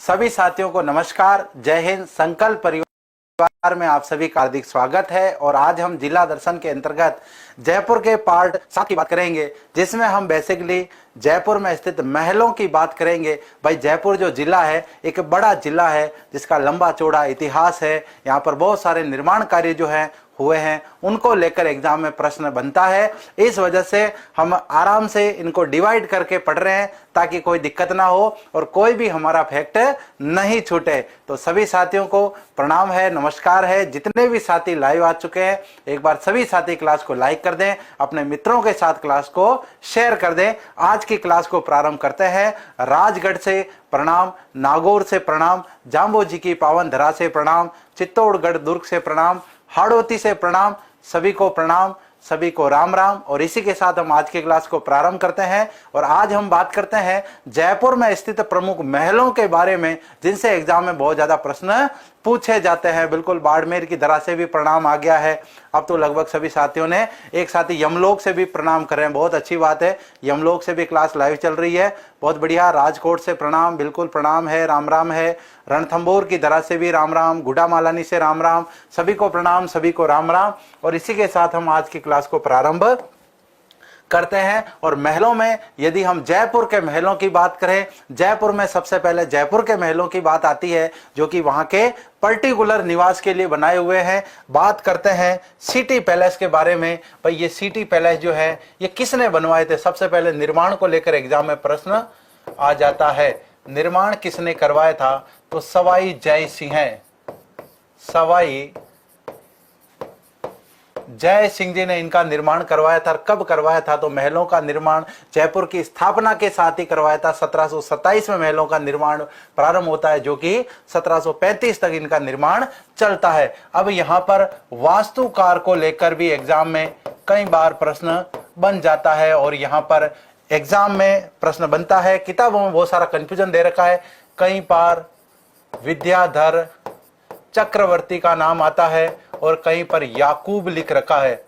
सभी साथियों को नमस्कार, जय हिंद। संकल्प परिवार में आप सभी का हार्दिक स्वागत है। और आज हम जिला दर्शन के अंतर्गत जयपुर के पार्ट 7 की बात करेंगे, जिसमें हम बेसिकली जयपुर में स्थित महलों की बात करेंगे। भाई, जयपुर जो जिला है एक बड़ा जिला है जिसका लंबा चौड़ा इतिहास है। यहाँ पर बहुत सारे निर्माण कार्य जो है हुए हैं, उनको लेकर एग्जाम में प्रश्न बनता है। इस वजह से हम आराम से इनको डिवाइड करके पढ़ रहे हैं ताकि कोई दिक्कत ना हो और कोई भी हमारा फैक्ट नहीं छूटे। तो सभी साथियों को प्रणाम है, नमस्कार है। जितने भी साथी लाइव आ चुके हैं, एक बार सभी साथी क्लास को लाइक कर दें, अपने मित्रों के साथ क्लास को शेयर कर दें। आज की क्लास को प्रारंभ करते हैं। राजगढ़ से प्रणाम, नागौर से प्रणाम, जाम्बो जी की पावन धरा से प्रणाम, चित्तौड़गढ़ दुर्ग से प्रणाम, हाड़ौती से प्रणाम। सभी को प्रणाम, सभी को राम राम। और इसी के साथ हम आज की क्लास को प्रारंभ करते हैं। और आज हम बात करते हैं जयपुर में स्थित प्रमुख महलों के बारे में, जिनसे एग्जाम में बहुत ज्यादा प्रश्न पूछे जाते हैं। बिल्कुल बाड़मेर की धरा से भी प्रणाम आ गया है। अब तो लगभग सभी साथियों ने, एक साथी यमलोक से भी प्रणाम करें, बहुत अच्छी बात है। यमलोक से भी क्लास लाइव चल रही है, बहुत बढ़िया। राजकोट से प्रणाम, बिल्कुल प्रणाम है, राम राम है। रणथंभौर की धरा से भी राम राम, गुड़ामालानी से राम राम। सभी को प्रणाम, सभी को राम राम। और इसी के साथ हम आज की क्लास को प्रारंभ करते हैं। और महलों में यदि हम जयपुर के महलों की बात करें, जयपुर में सबसे पहले जयपुर के महलों की बात आती है, जो कि वहां के पर्टिकुलर निवास के लिए बनाए हुए हैं। बात करते हैं सिटी पैलेस के बारे में। भाई, ये सिटी पैलेस जो है ये किसने बनवाए थे? सबसे पहले निर्माण को लेकर एग्जाम में प्रश्न आ जाता है। निर्माण किसने करवाया था? तो सवाई जय सिंह है। सवाई जय सिंह जी ने इनका निर्माण करवाया था। कब करवाया था? तो महलों का निर्माण जयपुर की स्थापना के साथ ही करवाया था। 1727 में महलों का निर्माण प्रारंभ होता है, जो कि 1735 तक इनका निर्माण चलता है। अब यहाँ पर वास्तुकार को लेकर भी एग्जाम में कई बार प्रश्न बन जाता है। और यहाँ पर एग्जाम में प्रश्न बनता है, किताबों में बहुत सारा कंफ्यूजन दे रखा है। कई बार विद्याधर चक्रवर्ती का नाम आता है और कहीं पर याकूब लिख रखा है।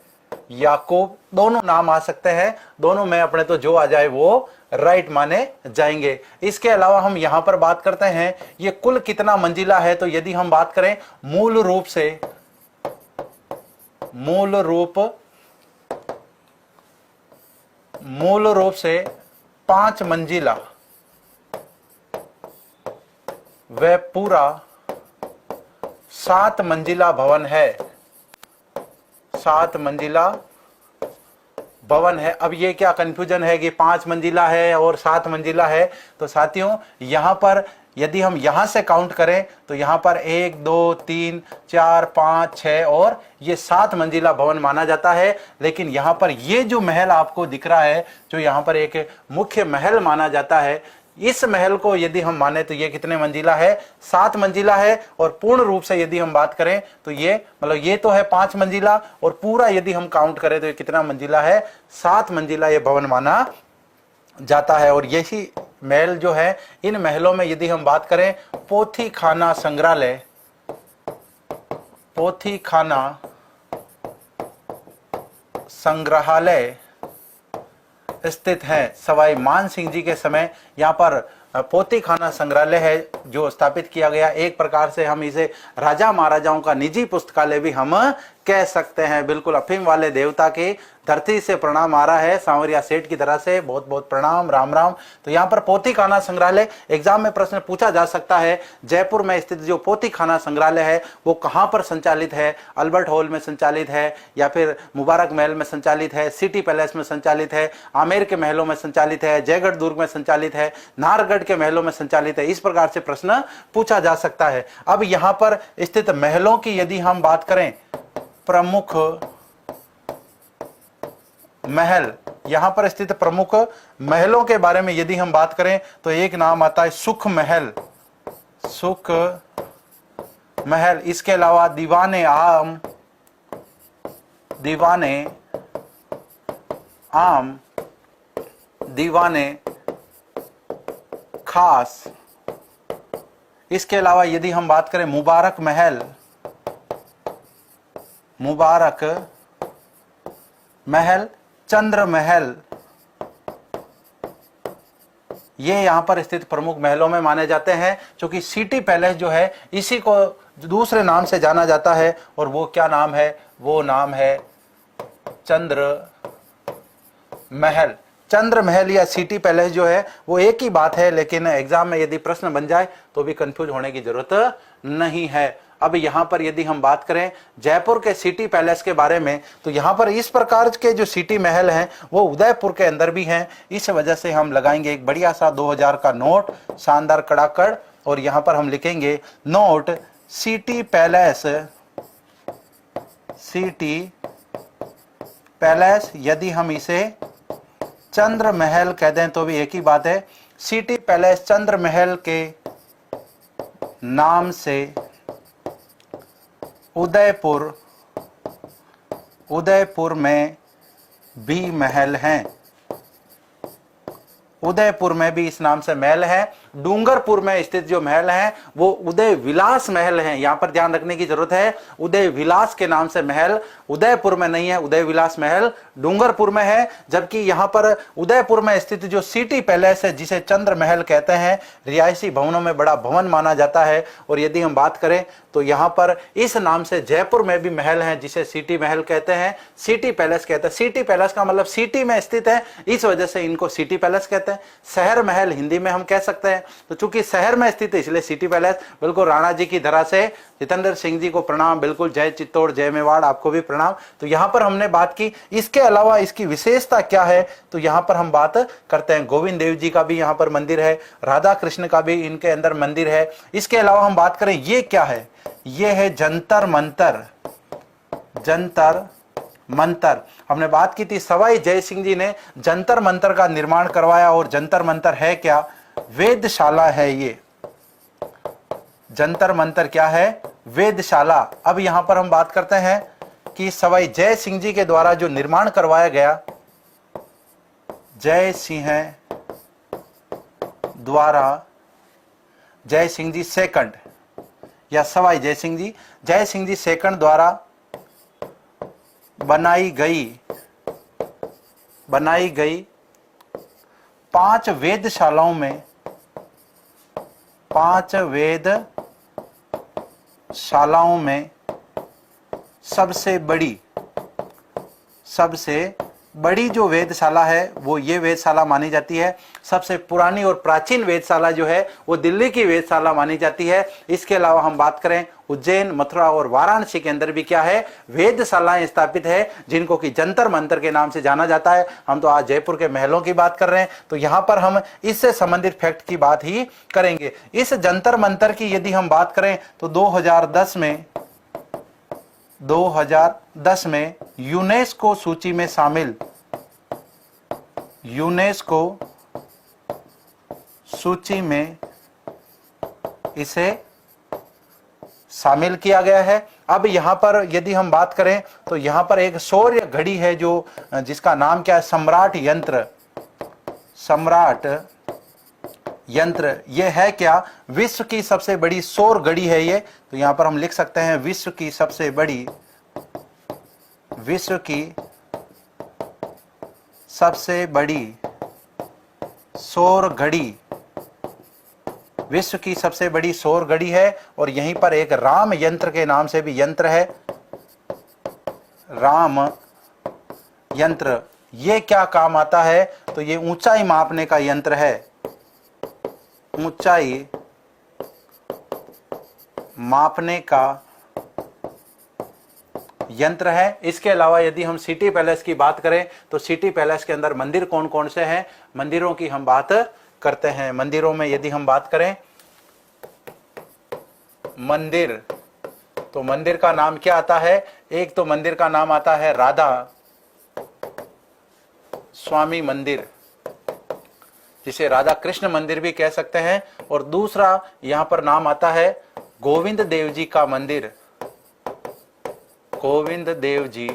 याकूब, दोनों नाम आ सकते हैं, दोनों में अपने तो जो आ जाए वो राइट माने जाएंगे। इसके अलावा हम यहां पर बात करते हैं ये कुल कितना मंजिला है। तो यदि हम बात करें मूल रूप से 5 मंजिला, वह पूरा 7 मंजिला भवन है। 7 मंजिला भवन है। अब ये क्या कंफ्यूजन है कि 5 मंजिला है और 7 मंजिला है? तो साथियों, यहां पर यदि हम यहां से काउंट करें तो यहां पर 1 2 3 4 5 6 और ये 7 मंजिला भवन माना जाता है। लेकिन यहां पर ये जो महल आपको दिख रहा है, जो यहां पर एक मुख्य महल माना जाता है, इस महल को यदि हम माने तो ये कितने मंजिला है? 7 मंजिला है। और पूर्ण रूप से यदि हम बात करें तो ये मतलब ये तो है 5 मंजिला, और पूरा यदि हम काउंट करें तो ये कितना मंजिला है? 7 मंजिला ये भवन माना जाता है। और यही महल जो है, इन महलों में यदि हम बात करें पोथी खाना संग्रहालय स्थित है। सवाई मान सिंह जी के समय यहाँ पर पोथी खाना संग्रहालय है जो स्थापित किया गया। एक प्रकार से हम इसे राजा महाराजाओं का निजी पुस्तकालय भी हम कह सकते हैं। बिल्कुल अफीम वाले देवता की धरती से प्रणाम आ रहा है, सांवरिया सेठ की तरह से बहुत बहुत प्रणाम, राम राम। तो यहाँ पर पोथी खाना संग्रहालय, एग्जाम में प्रश्न पूछा जा सकता है, जयपुर में स्थित जो पोथी खाना संग्रहालय है वो कहाँ पर संचालित है? अल्बर्ट हॉल में संचालित है, या फिर मुबारक महल में संचालित है, सिटी पैलेस में संचालित है, आमेर के महलों में संचालित है, जयगढ़ दुर्ग में संचालित है, नाहरगढ़ के महलों में संचालित है? इस प्रकार से प्रश्न पूछा जा सकता है। अब यहाँ पर स्थित महलों की यदि हम बात करें, प्रमुख महल, यहां पर स्थित प्रमुख महलों के बारे में यदि हम बात करें तो एक नाम आता है सुख महल। इसके अलावा दीवाने आम, दीवाने खास। इसके अलावा यदि हम बात करें मुबारक महल, चंद्र महल, ये यहाँ पर स्थित प्रमुख महलों में माने जाते हैं, क्योंकि सिटी पैलेस जो है इसी को दूसरे नाम से जाना जाता है, और वो क्या नाम है, वो नाम है चंद्र महल। चंद्र महल या सिटी पैलेस जो है वो एक ही बात है, लेकिन एग्जाम में यदि प्रश्न बन जाए तो भी कंफ्यूज होने की जरूरत नहीं है। अब यहां पर यदि हम बात करें जयपुर के सिटी पैलेस के बारे में, तो यहां पर इस प्रकार के जो सिटी महल हैं वो उदयपुर के अंदर भी हैं। इस वजह से हम लगाएंगे एक बढ़िया सा 2000 का नोट, शानदार कड़ाकड़, और यहां पर हम लिखेंगे note city palace. City palace, यदि हम इसे चंद्र महल कह दें तो भी एक ही बात है। सिटी पैलेस चंद्र महल के नाम से उदयपुर में भी महल हैं। उदयपुर में भी इस नाम से महल है। डूंगरपुर में स्थित जो महल है वो उदय विलास महल है। यहां पर ध्यान रखने की जरूरत है, उदय विलास के नाम से महल उदयपुर में नहीं है, उदय विलास महल डूंगरपुर में है। जबकि यहां पर उदयपुर में स्थित जो सिटी पैलेस है जिसे चंद्र महल कहते हैं, रिहायशी भवनों में बड़ा भवन माना जाता है। और यदि हम बात करें तो यहां पर इस नाम से जयपुर में भी महल है जिसे सिटी महल कहते हैं, सिटी पैलेस कहते हैं। सिटी पैलेस का मतलब सिटी में स्थित है, इस वजह से इनको सिटी पैलेस कहते हैं। शहर महल हिंदी में हम कह सकते हैं, तो चूंकि शहर में स्थित है इसलिए सिटी पैलेस। बिल्कुल राणा जी की धरा से जितेंद्र सिंह जी को प्रणाम, बिल्कुल जय चित्तौड़ जय मेवाड़, आपको भी प्रणाम। तो यहां पर हमने बात की, इसके अलावा इसकी विशेषता क्या है, तो यहां पर हम बात करते हैं गोविंद देव जी का भी यहां पर मंदिर है, राधा कृष्ण का भी इनके अंदर मंदिर है। इसके अलावा हम बात करें ये क्या है, ये है जंतर मंतर। जंतर मंतर, हमने बात की थी सवाई जय सिंह जी ने जंतर मंतर का निर्माण करवाया। और जंतर मंतर है क्या, वेदशाला है। ये जंतर मंतर क्या है, वेदशाला। अब यहां पर हम बात करते हैं कि सवाई जय सिंह जी के द्वारा जो निर्माण करवाया गया, जय सिंह द्वारा, जय सिंह जी सेकंड या सवाई जय सिंह जी सेकंड द्वारा बनाई गई 5 वेदशालाओं में, 5 वेदशालाओं में सबसे बड़ी जो वेदशाला है वो ये वेदशाला मानी जाती है। सबसे पुरानी और प्राचीन वेदशाला जो है वो दिल्ली की वेदशाला मानी जाती है। इसके अलावा हम बात करें उज्जैन, मथुरा और वाराणसी के अंदर भी क्या है, वेदशालाएं स्थापित है, जिनको कि जंतर मंतर के नाम से जाना जाता है। हम तो आज जयपुर के महलों की बात कर रहे हैं, तो यहां पर हम इससे संबंधित फैक्ट की बात ही करेंगे। इस जंतर मंतर की यदि हम बात करें तो 2010 में यूनेस्को सूची में शामिल, यूनेस्को सूची में इसे शामिल किया गया है। अब यहां पर यदि हम बात करें तो यहां पर एक सौर्य घड़ी है जो जिसका नाम क्या है, सम्राट यंत्र। यह है क्या, विश्व की सबसे बड़ी सौर घड़ी है ये। तो यहां पर हम लिख सकते हैं विश्व की सबसे बड़ी सौर घड़ी, विश्व की सबसे बड़ी सौर घड़ी है। और यहीं पर एक राम यंत्र के नाम से भी यंत्र है, राम यंत्र। ये क्या काम आता है, तो ये ऊंचाई मापने का यंत्र है, ऊंचाई मापने का यंत्र है। इसके अलावा यदि हम सिटी पैलेस की बात करें तो सिटी पैलेस के अंदर मंदिर कौन कौन से हैं, मंदिरों की हम बात करते हैं। मंदिरों में यदि हम बात करें मंदिर, तो मंदिर का नाम क्या आता है, एक तो मंदिर का नाम आता है राधा स्वामी मंदिर, जिसे राधा कृष्ण मंदिर भी कह सकते हैं। और दूसरा यहां पर नाम आता है गोविंद देव जी का मंदिर, गोविंद देव जी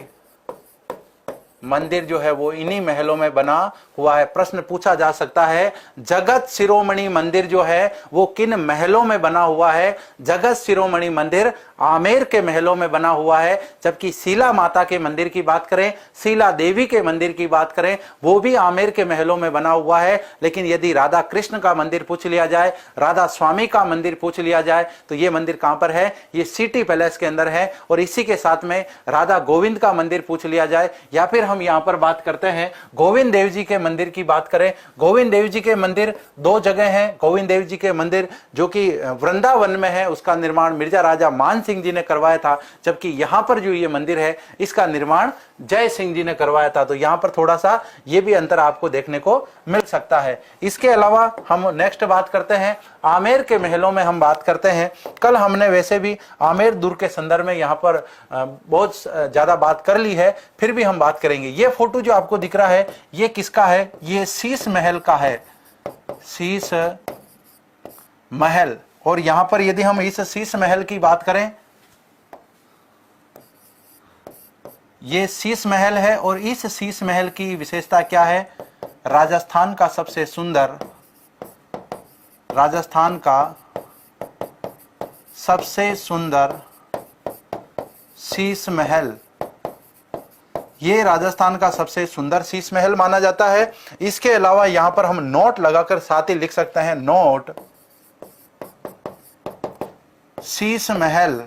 मंदिर जो है वो इन्हीं महलों में बना हुआ है। प्रश्न पूछा जा सकता है जगत शिरोमणि मंदिर जो है वो किन महलों में बना हुआ है? जगत शिरोमणि मंदिर आमेर के महलों में बना हुआ है। जबकि शीला माता के मंदिर की बात करें, शीला देवी के मंदिर की बात करें, वो भी आमेर के महलों में बना हुआ है। लेकिन यदि राधा कृष्ण का मंदिर पूछ लिया जाए, राधा स्वामी का मंदिर पूछ लिया जाए, तो ये मंदिर कहां पर है? ये सिटी पैलेस के अंदर है। और इसी के साथ में राधा गोविंद का मंदिर पूछ लिया जाए, या फिर हम यहां पर बात करते हैं गोविंद देव जी के मंदिर की बात करें। गोविंद देव जी के मंदिर दो जगह हैं। गोविंद देव जी के मंदिर जो कि वृंदावन में है, उसका निर्माण मिर्जा राजा मान सिंह जी ने करवाया था। जबकि यहां पर जो ये मंदिर है इसका निर्माण जय सिंह जी ने करवाया था। तो यहां पर थोड़ा सा ये भी अंतर आपको देखने को मिल सकता है। इसके अलावा हम नेक्स्ट बात करते हैं आमेर के महलों में हम बात करते हैं। कल हमने वैसे भी आमेर दुर्ग के संदर्भ में यहां पर बहुत ज्यादा बात कर ली है, फिर भी हम बात करेंगे। ये फोटो जो आपको दिख रहा है ये किसका है? ये शीश महल का है, शीश महल। और यहां पर यदि हम इस शीश महल की बात करें, ये शीश महल है। और इस शीश महल की विशेषता क्या है? राजस्थान का सबसे सुंदर, राजस्थान का सबसे सुंदर शीश महल, ये राजस्थान का सबसे सुंदर शीश महल माना जाता है। इसके अलावा यहां पर हम नोट लगाकर साथ ही लिख सकते हैं, नोट शीश महल।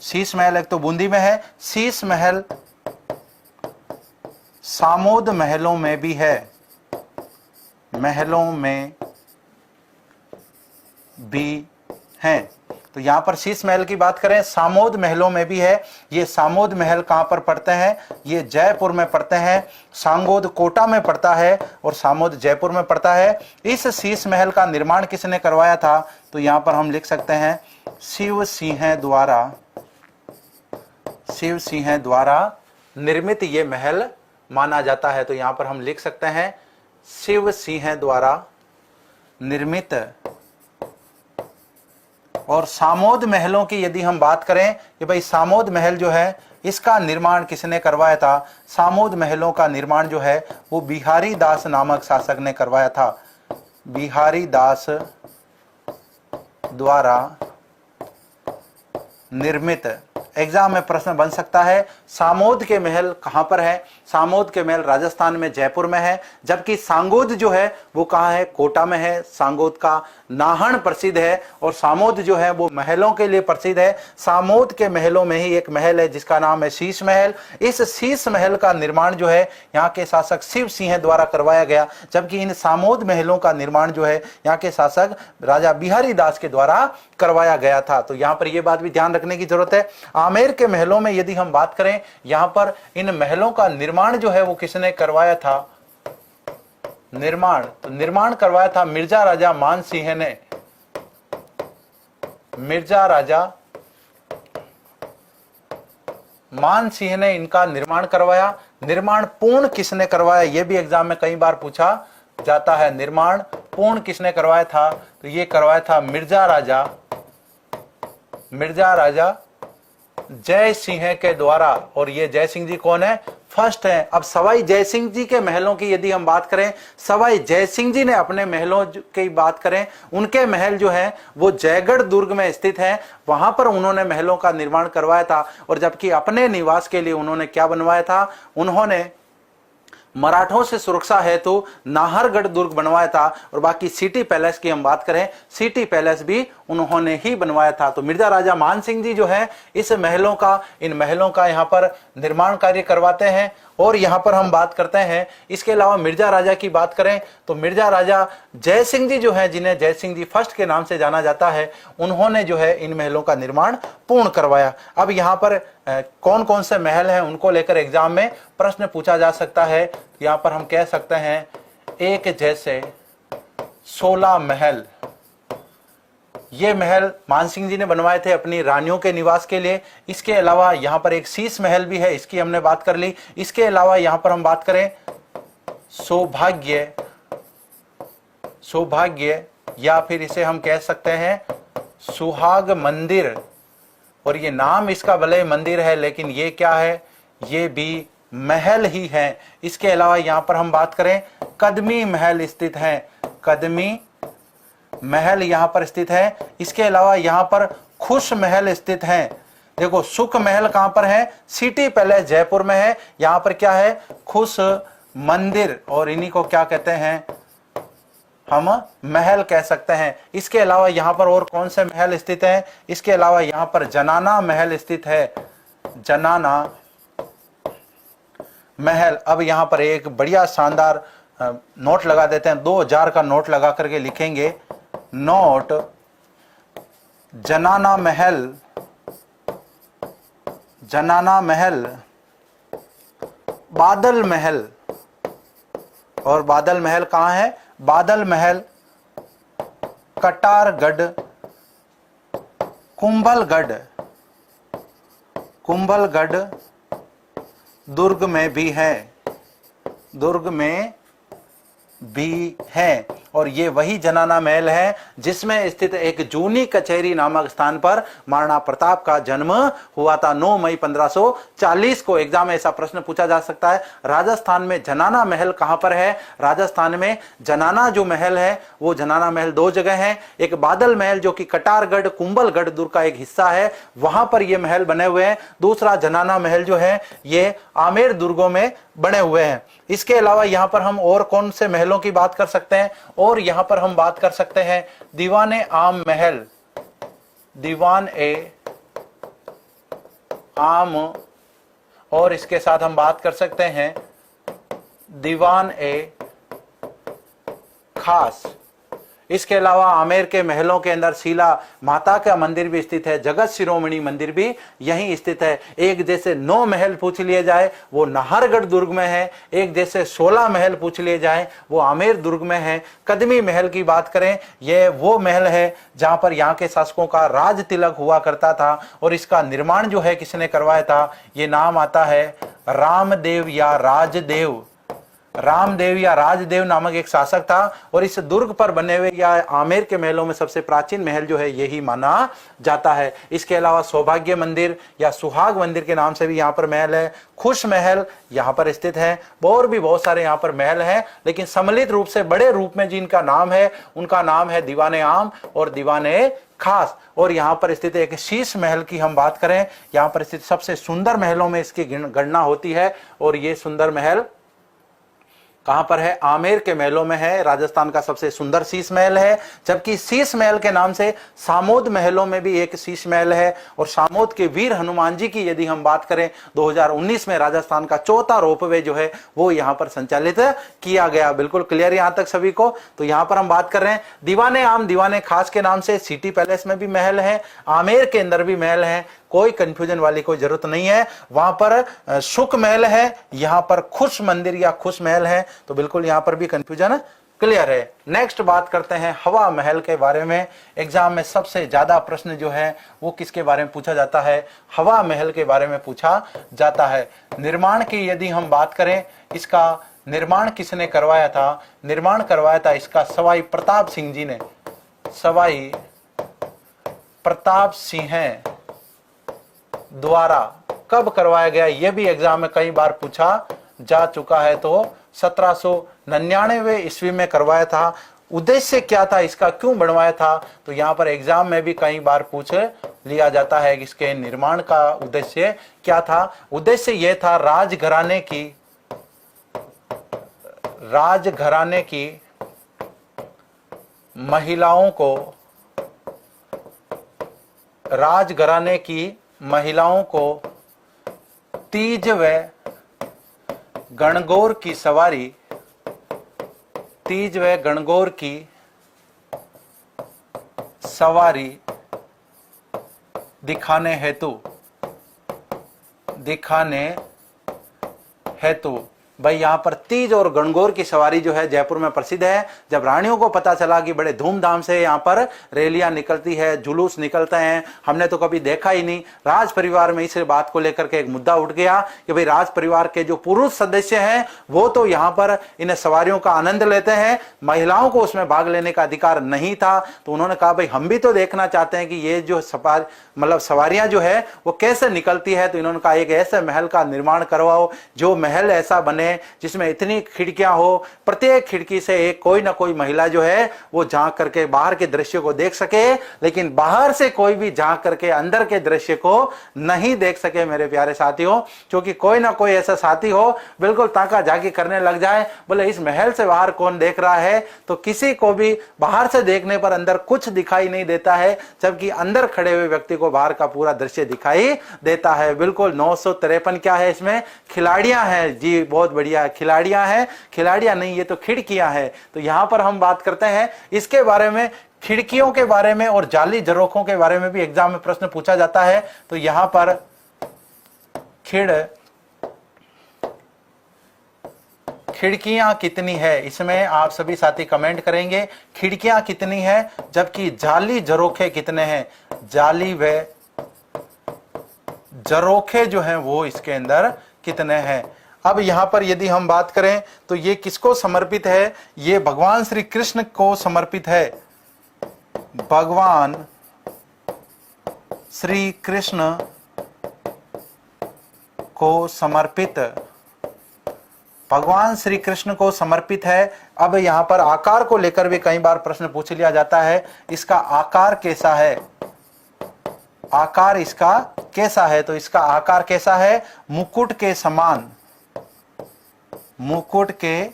शीश महल एक तो बूंदी में है, शीश महल सामोद महलों में भी है, महलों में भी है। तो यहां पर शीश महल की बात करें, सामोद महलों में भी है। ये सामोद महल कहां पर पड़ते हैं? ये जयपुर में पड़ते हैं। सांगोद कोटा में पड़ता है और सामोद जयपुर में पड़ता है। इस शीश महल का निर्माण किसने करवाया था? तो यहां पर हम लिख सकते हैं शिव सिंह द्वारा, शिव सिंह द्वारा निर्मित ये महल माना जाता है। तो यहां पर हम लिख सकते हैं शिव सिंह द्वारा निर्मित। और सामोद महलों की यदि हम बात करें कि भाई सामोद महल जो है इसका निर्माण किसने करवाया था? सामोद महलों का निर्माण जो है वो बिहारी दास नामक शासक ने करवाया था। बिहारी दास द्वारा निर्मित। एग्जाम में प्रश्न बन सकता है सामोद के महल कहां पर है? सामोद के महल राजस्थान में जयपुर में है। जबकि सांगोद जो है वो कहां है? कोटा में है। सांगोद का नाहन प्रसिद्ध है और सामोद जो है वो महलों के लिए प्रसिद्ध है। सामोद के महलों में ही एक महल है जिसका नाम है शीश महल। इस शीश महल का निर्माण जो है यहाँ के शासक शिव सिंह द्वारा करवाया गया। जबकि इन सामोद महलों का निर्माण जो है यहाँ के शासक राजा बिहारी दास के द्वारा करवाया गया था। तो यहाँ पर यह बात भी ध्यान रखने की जरूरत है। आमेर के महलों में यदि हम बात करें, यहां पर इन महलों का निर्माण जो है वो किसने करवाया था? निर्माण, तो निर्माण करवाया था मिर्जा राजा मान सिंह ने। मिर्जा राजा मान सिंह ने इनका निर्माण करवाया। निर्माण पूर्ण किसने करवाया? यह भी एग्जाम में कई बार पूछा जाता है। निर्माण पूर्ण किसने करवाया था? तो ये करवाया था मिर्जा राजा जय सिंह के द्वारा। और ये जय सिंह जी कौन है? फर्स्ट है। अब सवाई जय सिंह जी के महलों की यदि हम बात करें, सवाई जय सिंह जी ने अपने महलों की बात करें, उनके महल जो है वो जयगढ़ दुर्ग में स्थित है। वहां पर उन्होंने महलों का निर्माण करवाया था। और जबकि अपने निवास के लिए उन्होंने क्या बनवाया था? उन्होंने मराठों से सुरक्षा हेतु नाहरगढ़ दुर्ग बनवाया था। और बाकी सिटी पैलेस की हम बात करें, सिटी पैलेस भी उन्होंने ही बनवाया था। तो मिर्जा राजा मान सिंह जी जो है इस महलों का, इन महलों का यहाँ पर निर्माण कार्य करवाते हैं। और यहाँ पर हम बात करते हैं, इसके अलावा मिर्जा राजा की बात करें तो मिर्जा राजा जय सिंह जी जो है, जिन्हें जय सिंह जी फर्स्ट के नाम से जाना जाता है, उन्होंने जो है इन महलों का निर्माण पूर्ण करवाया। अब यहाँ पर कौन कौन से महल हैं उनको लेकर एग्जाम में प्रश्न पूछा जा सकता है। यहाँ पर हम कह सकते हैं एक जैसे 16 महल, ये महल मान सिंह जी ने बनवाए थे अपनी रानियों के निवास के लिए। इसके अलावा यहाँ पर एक शीश महल भी है, इसकी हमने बात कर ली। इसके अलावा यहाँ पर हम बात करें सौभाग्य या फिर इसे हम कह सकते हैं सुहाग मंदिर, और ये नाम इसका भले मंदिर है लेकिन ये क्या है, ये भी महल ही है। इसके अलावा यहां पर हम बात करें, कदमी महल स्थित है, कदमी महल यहां पर स्थित है। इसके अलावा यहां पर खुश महल स्थित है। देखो सुख महल कहां पर है, सिटी पैलेस जयपुर में है। यहां पर क्या है, खुश मंदिर, और इन्हीं को क्या कहते हैं, हम महल कह सकते हैं। इसके अलावा यहां पर और कौन से महल स्थित हैं, इसके अलावा यहां पर जनाना महल स्थित है, जनाना महल। अब यहां पर एक बढ़िया शानदार नोट लगा देते हैं, 2000 का नोट लगा करके लिखेंगे, नोट जनाना महल, जनाना महल, बादल महल। और बादल महल कहां है, बादल महल कटारगढ़, कुंभलगढ़, कुंभलगढ़ दुर्ग में भी है, दुर्ग में भी है। और ये वही जनाना महल है जिसमें स्थित एक जूनी कचहरी नामक स्थान पर महाराणा प्रताप का जन्म हुआ था 9 मई 1540 को। एग्जाम में ऐसा प्रश्न पूछा जा सकता है, राजस्थान में जनाना महल कहां पर है। राजस्थान में जनाना जो महल है वो जनाना महल 2 जगह है, एक बादल महल जो कि कटारगढ़ कुंभलगढ़ दुर्ग का एक हिस्सा है, वहां पर ये महल बने हुए हैं। दूसरा जनाना महल जो है ये आमेर दुर्गों में बने हुए हैं। इसके अलावा यहां पर हम और कौन से महलों की बात कर सकते हैं, और यहां पर हम बात कर सकते हैं दीवान ए आम महल, दीवान ए आम, और इसके साथ हम बात कर सकते हैं दीवान ए खास। इसके अलावा आमेर के महलों के अंदर शीला माता का मंदिर भी स्थित है, जगत शिरोमणि मंदिर भी यहीं स्थित है। एक जैसे 9 महल पूछ लिए जाए वो नाहरगढ़ दुर्ग में है, एक जैसे 16 महल पूछ लिए जाए वो आमेर दुर्ग में है। कदमी महल की बात करें, यह वो महल है जहां पर यहाँ के शासकों का राज तिलक हुआ करता था, और इसका निर्माण जो है किसने करवाया था, ये नाम आता है रामदेव या राजदेव, रामदेव या राजदेव नामक एक शासक था। और इस दुर्ग पर बने हुए या आमेर के महलों में सबसे प्राचीन महल जो है यही माना जाता है। इसके अलावा सौभाग्य मंदिर या सुहाग मंदिर के नाम से भी यहाँ पर महल है, खुश महल यहाँ पर स्थित है, और भी बहुत सारे यहाँ पर महल हैं, लेकिन सम्मिलित रूप से बड़े रूप में जिनका नाम है उनका नाम है दीवाने आम और दीवाने खास। और यहाँ पर स्थित एक शीश महल की हम बात करें, यहाँ पर स्थित सबसे सुंदर महलों में इसकी गणना होती है, और ये सुंदर महल कहां पर है, आमेर के महलों में है। राजस्थान का सबसे सुंदर शीश महल है, जबकि शीश महल के नाम से सामोद महलों में भी एक शीश महल है। और सामोद के वीर हनुमान जी की यदि हम बात करें, 2019 में राजस्थान का 4था रोपवे जो है वो यहां पर संचालित किया गया। बिल्कुल क्लियर यहां तक सभी को। तो यहां पर हम बात कर रहे हैं दीवाने आम दीवाने खास के नाम से सिटी पैलेस में भी महल है, आमेर के अंदर भी महल है, कोई कंफ्यूजन वाली कोई जरूरत नहीं है। वहां पर सुख महल है, यहां पर खुश मंदिर या खुश महल है, तो बिल्कुल यहां पर भी कंफ्यूजन क्लियर है। नेक्स्ट बात करते हैं हवा महल के बारे में। एग्जाम में सबसे ज्यादा प्रश्न जो है वो किसके बारे में पूछा जाता है, हवा महल के बारे में पूछा जाता है। निर्माण की यदि हम बात करें, इसका निर्माण किसने करवाया था, निर्माण करवाया था इसका सवाई प्रताप सिंह जी ने, सवाई प्रताप सिंह द्वारा। कब करवाया गया यह भी एग्जाम में कई बार पूछा जा चुका है, तो 1799 ईस्वी में करवाया था। उद्देश्य क्या था इसका, क्यों बनवाया था, तो यहां पर एग्जाम में भी कई बार पूछ लिया जाता है कि इसके निर्माण का उद्देश्य क्या था। उद्देश्य यह था राजघराने की महिलाओं को तीज व गणगौर की सवारी दिखाने हेतु भाई यहाँ पर तीज और गणगौर की सवारी जो है जयपुर में प्रसिद्ध है। जब रानियों को पता चला कि बड़े धूमधाम से यहाँ पर रैलियां निकलती है, जुलूस निकलते हैं, हमने तो कभी देखा ही नहीं, राज परिवार में इस बात को लेकर के एक मुद्दा उठ गया कि भाई राज परिवार के जो पुरुष सदस्य हैं वो तो यहाँ पर इन सवारियों का आनंद लेते हैं, महिलाओं को उसमें भाग लेने का अधिकार नहीं था। तो उन्होंने कहा भाई हम भी तो देखना चाहते हैं कि ये जो सवारियां जो है वो कैसे निकलती है। तो इन्होंने कहा एक ऐसे महल का निर्माण करवाओ जो महल ऐसा बने जिसमें इतनी खिड़कियां हो, प्रत्येक खिड़की से एक कोई ना कोई महिला जो है वो झांक करके बाहर के दृश्य को देख सके, लेकिन बाहर से कोई भी झांक करके अंदर के दृश्य को नहीं देख सके मेरे प्यारे साथियों। क्योंकि कोई ना कोई ऐसा साथी हो बिल्कुल ताका झाकी करने लग जाए, बोले इस महल से बाहर कौन देख रहा है, तो किसी को भी बाहर से देखने पर अंदर कुछ दिखाई नहीं देता है, जबकि अंदर खड़े हुए व्यक्ति को बाहर का पूरा दृश्य दिखाई देता है। बिल्कुल 953 क्या है इसमें, खिलाड़ियां हैं जी, बहुत बढ़िया खिलाड़ियां हैं, खिलाड़ियां नहीं ये तो खिड़कियां हैं। तो यहां पर हम बात करते हैं इसके बारे में, खिड़कियों के बारे में और जाली झरोखों के बारे में भी एग्जाम में प्रश्न पूछा जाता है। तो यहां पर खिड़कियां कितनी है, इसमें आप सभी साथी कमेंट करेंगे खिड़कियां कितनी है, जबकि जाली झरोखे कितने हैं, जाली व झरोखे जो हैं वो इसके अंदर कितने हैं। अब यहां पर यदि हम बात करें तो ये किसको समर्पित है, ये भगवान श्री कृष्ण को समर्पित है, भगवान श्री कृष्ण को समर्पित, भगवान श्री कृष्ण को समर्पित है। अब यहां पर आकार को लेकर भी कई बार प्रश्न पूछ लिया जाता है, इसका आकार कैसा है, आकार इसका कैसा है, तो इसका आकार कैसा है, मुकुट के समान, मुकुट के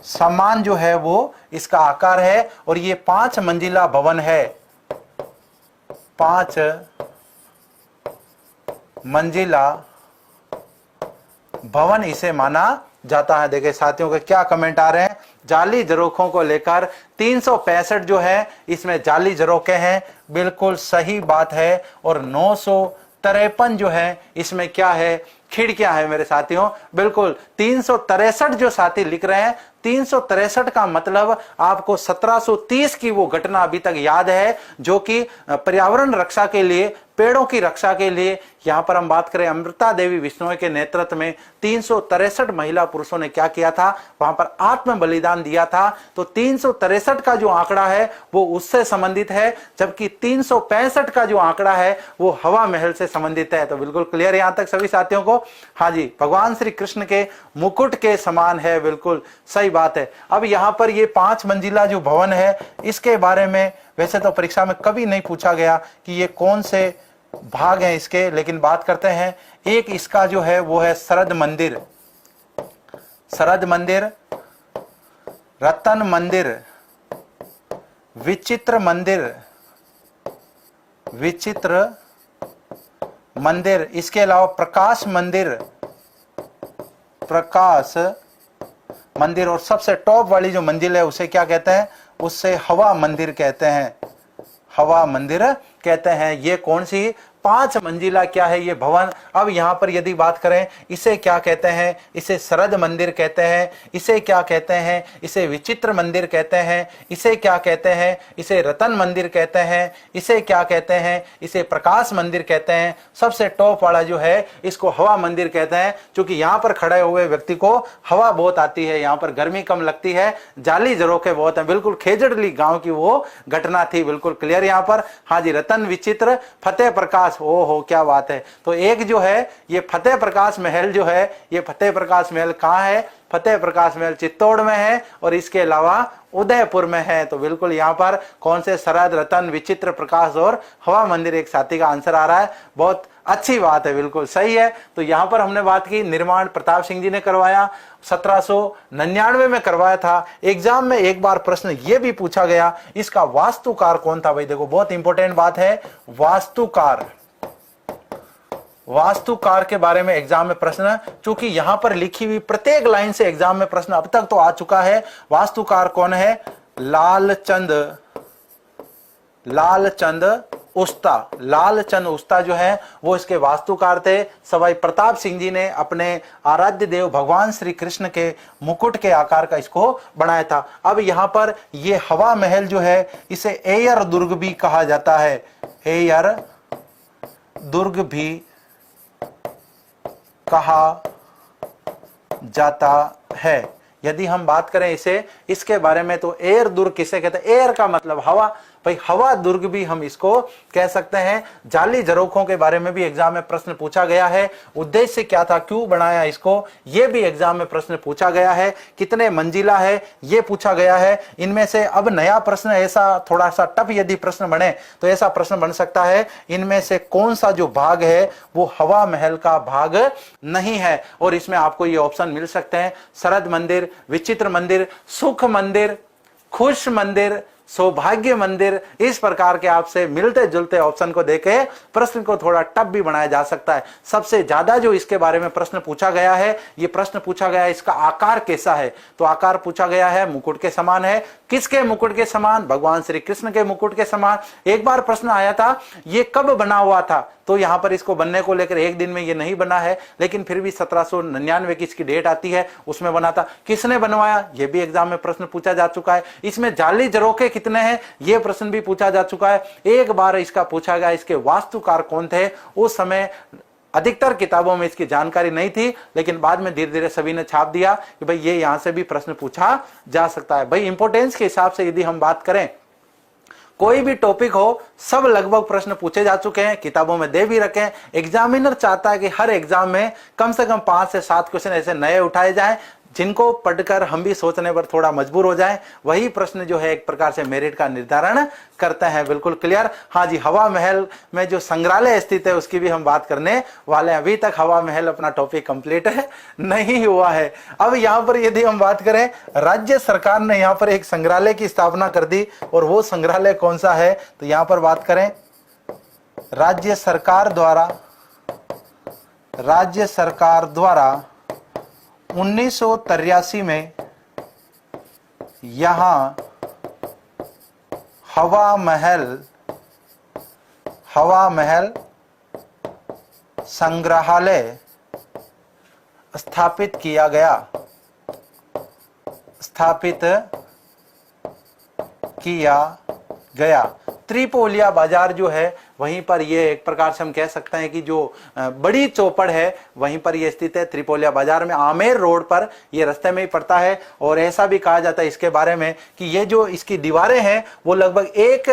समान जो है वो इसका आकार है। और ये 5 मंजिला भवन है, 5 मंजिला भवन इसे माना जाता है। देखिए साथियों के क्या कमेंट आ रहे हैं, जाली झरोखों को लेकर 365 जो है इसमें जाली झरोखे हैं, बिल्कुल सही बात है। और 953 जो है इसमें क्या है, खिड़कियां है मेरे साथियों। बिल्कुल 363 जो साथी लिख रहे हैं, 363 का मतलब आपको 1730 की वो घटना अभी तक याद है, जो कि पर्यावरण रक्षा के लिए, पेड़ों की रक्षा के लिए, यहां पर हम बात करें अमृता देवी बिश्नोई के नेतृत्व में 363 महिला पुरुषों ने क्या किया था, वहां पर आत्म बलिदान दिया था। तो 363 का जो आंकड़ा है वो उससे संबंधित है, जबकि 365 का जो आंकड़ा है वो हवा महल से संबंधित है। तो बिल्कुल क्लियर यहां तक सभी साथियों को। हाँ जी, भगवान श्री कृष्ण के मुकुट के समान है, बिल्कुल सही बात है। अब यहां पर ये 5 मंजिला जो भवन है इसके बारे में वैसे तो परीक्षा में कभी नहीं पूछा गया कि ये कौन से भाग हैं इसके, लेकिन बात करते हैं। एक इसका जो है वो है शरद मंदिर, शरद मंदिर, रतन मंदिर, विचित्र मंदिर, विचित्र मंदिर, इसके अलावा प्रकाश मंदिर, प्रकाश मंदिर, और सबसे टॉप वाली जो मंजिल है उसे क्या कहते हैं, उससे हवा मंदिर कहते हैं, हवा मंदिर कहते हैं। ये कौन सी 5 मंजिला क्या है ये भवन। अब यहां पर यदि बात करें इसे क्या कहते हैं, इसे शरद मंदिर कहते हैं, इसे क्या कहते हैं, इसे विचित्र मंदिर कहते हैं, इसे क्या कहते हैं, इसे रतन मंदिर कहते हैं, इसे क्या कहते हैं, इसे प्रकाश मंदिर कहते हैं। सबसे टॉप वाला जो है इसको हवा मंदिर कहते हैं, क्योंकि यहां पर खड़े हुए व्यक्ति को हवा बहुत आती है, यहां पर गर्मी कम लगती है, जाली झरोखे बहुत है। बिल्कुल खेजड़ली गांव की वो घटना थी, बिल्कुल क्लियर यहां पर। हाँ जी, रतन, विचित्र, फतेह प्रकाश, ओ हो क्या बात है। तो एक जो है ये फतेह प्रकाश महल जो है, ये फतेह प्रकाश महल कहाँ है, फतेह प्रकाश महल चित्तौड़ में है और इसके अलावा उदयपुर में है। तो बिल्कुल यहाँ पर कौन से शरद, रतन, विचित्र, प्रकाश और हवा मंदिर एक साथी का आंसर आ रहा है, बहुत अच्छी बात है, बिल्कुल सही है। तो यहाँ पर हमने बात की निर्माण प्रताप सिंह जी ने करवाया, 1799 में करवाया था। एग्जाम में एक बार प्रश्न ये भी पूछा गया, इसका वास्तुकार कौन था। भाई देखो बहुत इंपॉर्टेंट बात है, वास्तुकार, वास्तुकार के बारे में एग्जाम में प्रश्न, चूंकि यहां पर लिखी हुई प्रत्येक लाइन से एग्जाम में प्रश्न अब तक तो आ चुका है। वास्तुकार कौन है, लालचंद उस्ता, लालचंद उस्ता जो है वो इसके वास्तुकार थे। सवाई प्रताप सिंह जी ने अपने आराध्य देव भगवान श्री कृष्ण के मुकुट के आकार का इसको बनाया था। अब यहां पर ये हवा महल जो है इसे एयर दुर्ग भी कहा जाता है, एयर दुर्ग भी कहा जाता है। यदि हम बात करें इसे इसके बारे में तो एयर दुर्ग किसे कहते हैं? एयर का मतलब हवा, भाई हवा दुर्ग भी हम इसको कह सकते हैं। जाली झरोखों के बारे में भी एग्जाम में प्रश्न पूछा गया है। उद्देश्य क्या था, क्यों बनाया इसको, यह भी एग्जाम में प्रश्न पूछा गया है। कितने मंजिला है ये पूछा गया है। इनमें से अब नया प्रश्न ऐसा थोड़ा सा टफ यदि प्रश्न बने तो ऐसा प्रश्न बन सकता है, इनमें से कौन सा जो भाग है वो हवा महल का भाग नहीं है। और इसमें आपको ये ऑप्शन मिल सकते हैं, शरद मंदिर, विचित्र मंदिर, सुख मंदिर, खुश मंदिर, सौभाग्य मंदिर। इस प्रकार के आपसे मिलते जुलते ऑप्शन को देके प्रश्न को थोड़ा टफ भी बनाया जा सकता है। सबसे ज्यादा जो इसके बारे में प्रश्न पूछा गया है, ये प्रश्न पूछा गया है इसका आकार कैसा है, तो आकार पूछा गया है मुकुट के समान है। किसके मुकुट के समान? भगवान श्री कृष्ण के मुकुट के समान। एक बार प्रश्न आया था ये कब बना हुआ था, तो यहां पर इसको बनने को लेकर एक दिन में ये नहीं बना है, लेकिन फिर भी 1799 की इसकी डेट आती है, उसमें बना था। किसने बनवाया, ये भी एग्जाम में प्रश्न पूछा जा चुका है। इसमें जाली झरोखे कितने हैं, ये प्रश्न भी पूछा जा चुका है। एक बार इसका पूछा गया इसके वास्तुकार कौन थे। उस समय अधिकतर किताबों में इसकी जानकारी नहीं थी, लेकिन बाद में धीरे धीरे सभी ने छाप दिया कि भाई ये यहां से भी प्रश्न पूछा जा सकता है। भाई इंपोर्टेंस के हिसाब से यदि हम बात करें, कोई भी टॉपिक हो, सब लगभग प्रश्न पूछे जा चुके हैं, किताबों में दे भी रखे हैं। एग्जामिनर चाहता है कि हर एग्जाम में कम से कम 5 से 7 क्वेश्चन ऐसे नए उठाए जाएं जिनको पढ़कर हम भी सोचने पर थोड़ा मजबूर हो जाएं। वही प्रश्न जो है एक प्रकार से मेरिट का निर्धारण करते हैं। बिल्कुल क्लियर। हाँ जी, हवा महल में जो संग्रहालय स्थित है उसकी भी हम बात करने वाले हैं। अभी तक हवा महल अपना टॉपिक कंप्लीट नहीं हुआ है। अब यहाँ पर यदि हम बात करें, राज्य सरकार ने यहाँ पर एक संग्रहालय की स्थापना कर दी, और वो संग्रहालय कौन सा है, तो यहाँ पर बात करें राज्य सरकार द्वारा 1983 में यहां हवा महल संग्रहालय स्थापित किया गया। त्रिपोलिया बाजार जो है वहीं पर ये एक प्रकार से हम कह सकते हैं कि जो बड़ी चौपड़ है वहीं पर ये स्थित है। त्रिपोलिया बाजार में आमेर रोड पर ये रास्ते में ही पड़ता है। और ऐसा भी कहा जाता है इसके बारे में कि ये जो इसकी दीवारें हैं वो लगभग 1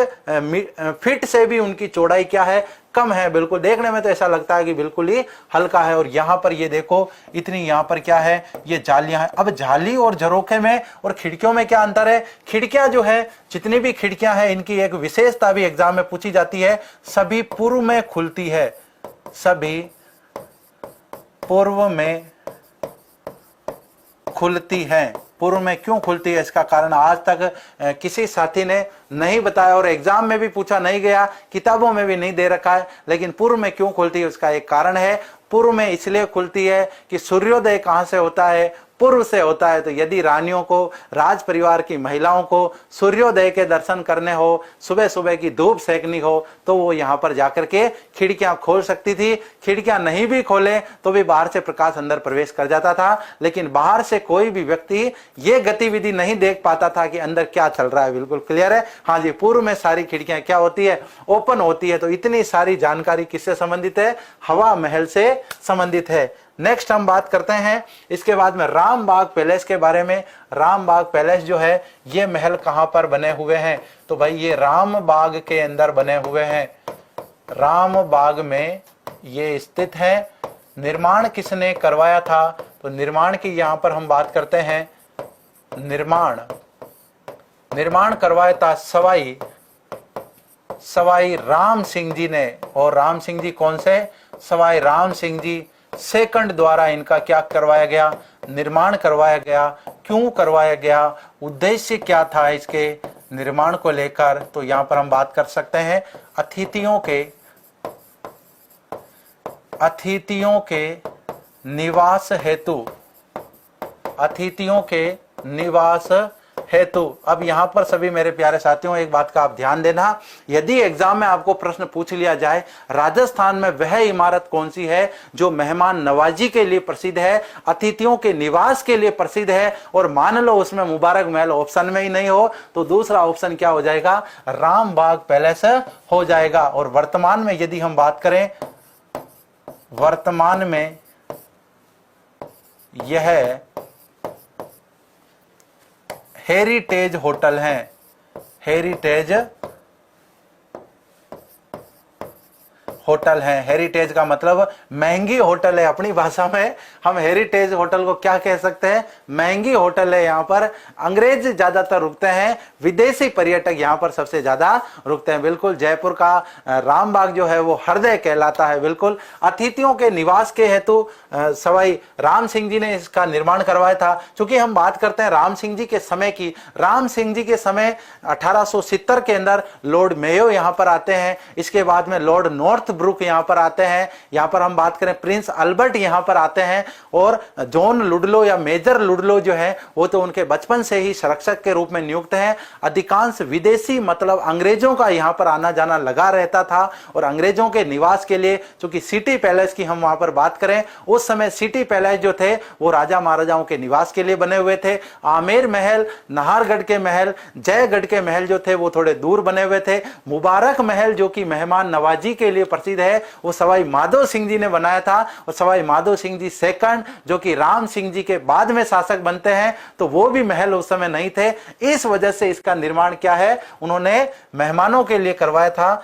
फीट से भी उनकी चौड़ाई क्या है, कम है। बिल्कुल देखने में तो ऐसा लगता है कि बिल्कुल ही हल्का है। और यहाँ पर ये देखो इतनी यहाँ पर क्या है, ये जालियां हैं। अब जाली और झरोखे में और खिड़कियों में क्या अंतर है? खिड़कियां जो है, जितनी भी खिड़कियां हैं, इनकी एक विशेषता भी एग्जाम में पूछी जाती है, सभी पूर्व में खुलती है। सभी पूर्व में खुलती हैं। पूर्व में क्यों खुलती है, इसका कारण आज तक किसी साथी ने नहीं बताया और एग्जाम में भी पूछा नहीं गया, किताबों में भी नहीं दे रखा है। लेकिन पूर्व में क्यों खुलती है उसका एक कारण है। पूर्व में इसलिए खुलती है कि सूर्योदय कहां से होता है, पूर्व से होता है। तो यदि रानियों को, राज परिवार की महिलाओं को सूर्योदय के दर्शन करने हो, सुबह सुबह की धूप सेकनी हो, तो वो यहाँ पर जाकर के खिड़कियां खोल सकती थी। खिड़कियां नहीं भी खोले तो भी बाहर से प्रकाश अंदर प्रवेश कर जाता था। लेकिन बाहर से कोई भी व्यक्ति ये गतिविधि नहीं देख पाता था कि अंदर क्या चल रहा है। बिल्कुल क्लियर है। हाँ जी, पूर्व में सारी खिड़कियां क्या होती है, ओपन होती है। तो इतनी सारी जानकारी किससे संबंधित है, हवा महल से संबंधित है। नेक्स्ट हम बात करते हैं इसके बाद में रामबाग पैलेस के बारे में। रामबाग पैलेस जो है ये महल कहां पर बने हुए हैं, तो भाई ये रामबाग के अंदर बने हुए हैं। रामबाग में ये स्थित है। निर्माण किसने करवाया था, तो निर्माण की यहां पर हम बात करते हैं। निर्माण करवाया था सवाई राम सिंह जी ने। और राम सिंह जी कौन से, सवाई राम सिंह जी सेकंड द्वारा इनका क्या करवाया गया, निर्माण करवाया गया। क्यों करवाया गया, उद्देश्य क्या था इसके निर्माण को लेकर, तो यहां पर हम बात कर सकते हैं अतिथियों के निवास हेतु। अतिथियों के निवास हेतु। अब यहाँ पर सभी मेरे प्यारे साथियों एक बात का आप ध्यान देना, यदि एग्जाम में आपको प्रश्न पूछ लिया जाए राजस्थान में वह इमारत कौन सी है जो मेहमान नवाजी के लिए प्रसिद्ध है, अतिथियों के निवास के लिए प्रसिद्ध है, और मान लो उसमें मुबारक महल ऑप्शन में ही नहीं हो, तो दूसरा ऑप्शन क्या हो जाएगा, रामबाग पैलेस हो जाएगा। और वर्तमान में यदि हम बात करें, वर्तमान में यह हेरिटेज होटल है, हेरिटेज होटल है। हेरिटेज का मतलब महंगी होटल है, अपनी भाषा में हम हेरिटेज होटल को क्या कह सकते हैं, महंगी होटल है। यहाँ पर अंग्रेज ज्यादातर रुकते हैं, विदेशी पर्यटक यहाँ पर सबसे ज्यादा रुकते हैं। बिल्कुल जयपुर का रामबाग जो है वो हृदय कहलाता है। बिल्कुल अतिथियों के निवास के हेतु सवाई राम सिंह जी ने इसका निर्माण करवाया था। क्योंकि हम बात करते हैं राम सिंह जी के समय की, राम सिंह जी के समय 1870 के अंदर लॉर्ड मेयो यहाँ पर आते हैं, इसके बाद में लॉर्ड नॉर्थ ब्रुक यहाँ पर आते हैं, यहाँ पर हम बात करें प्रिंस अल्बर्ट यहाँ पर आते हैं, और जॉन लुडलो या मेजर लुडलो जो है वो तो उनके बचपन से ही संरक्षक के रूप में नियुक्त हैं। अधिकांश विदेशी मतलब अंग्रेजों का यहाँ पर आना जाना लगा रहता था, और अंग्रेजों के निवास के लिए चूंकि सिटी पैलेस की हम वहां पर बात करें, उस समय सिटी पैलेस जो थे वो राजा महाराजाओं के निवास के लिए बने हुए थे। आमेर महल, नाहरगढ़ के महल, जयगढ़ के महल जो थे वो थोड़े दूर बने हुए थे। मुबारक महल जो कि मेहमान नवाजी के लिए प्रसिद्ध है वो सवाई माधो सिंह जी ने बनाया था, और सवाई माधो सिंह जी सेकंड जो कि राम सिंह जी के बाद में शासक बनते हैं, तो वो भी महल उस समय नहीं थे। इस वजह से इसका निर्माण क्या है, उन्होंने मेहमानों के लिए करवाया था,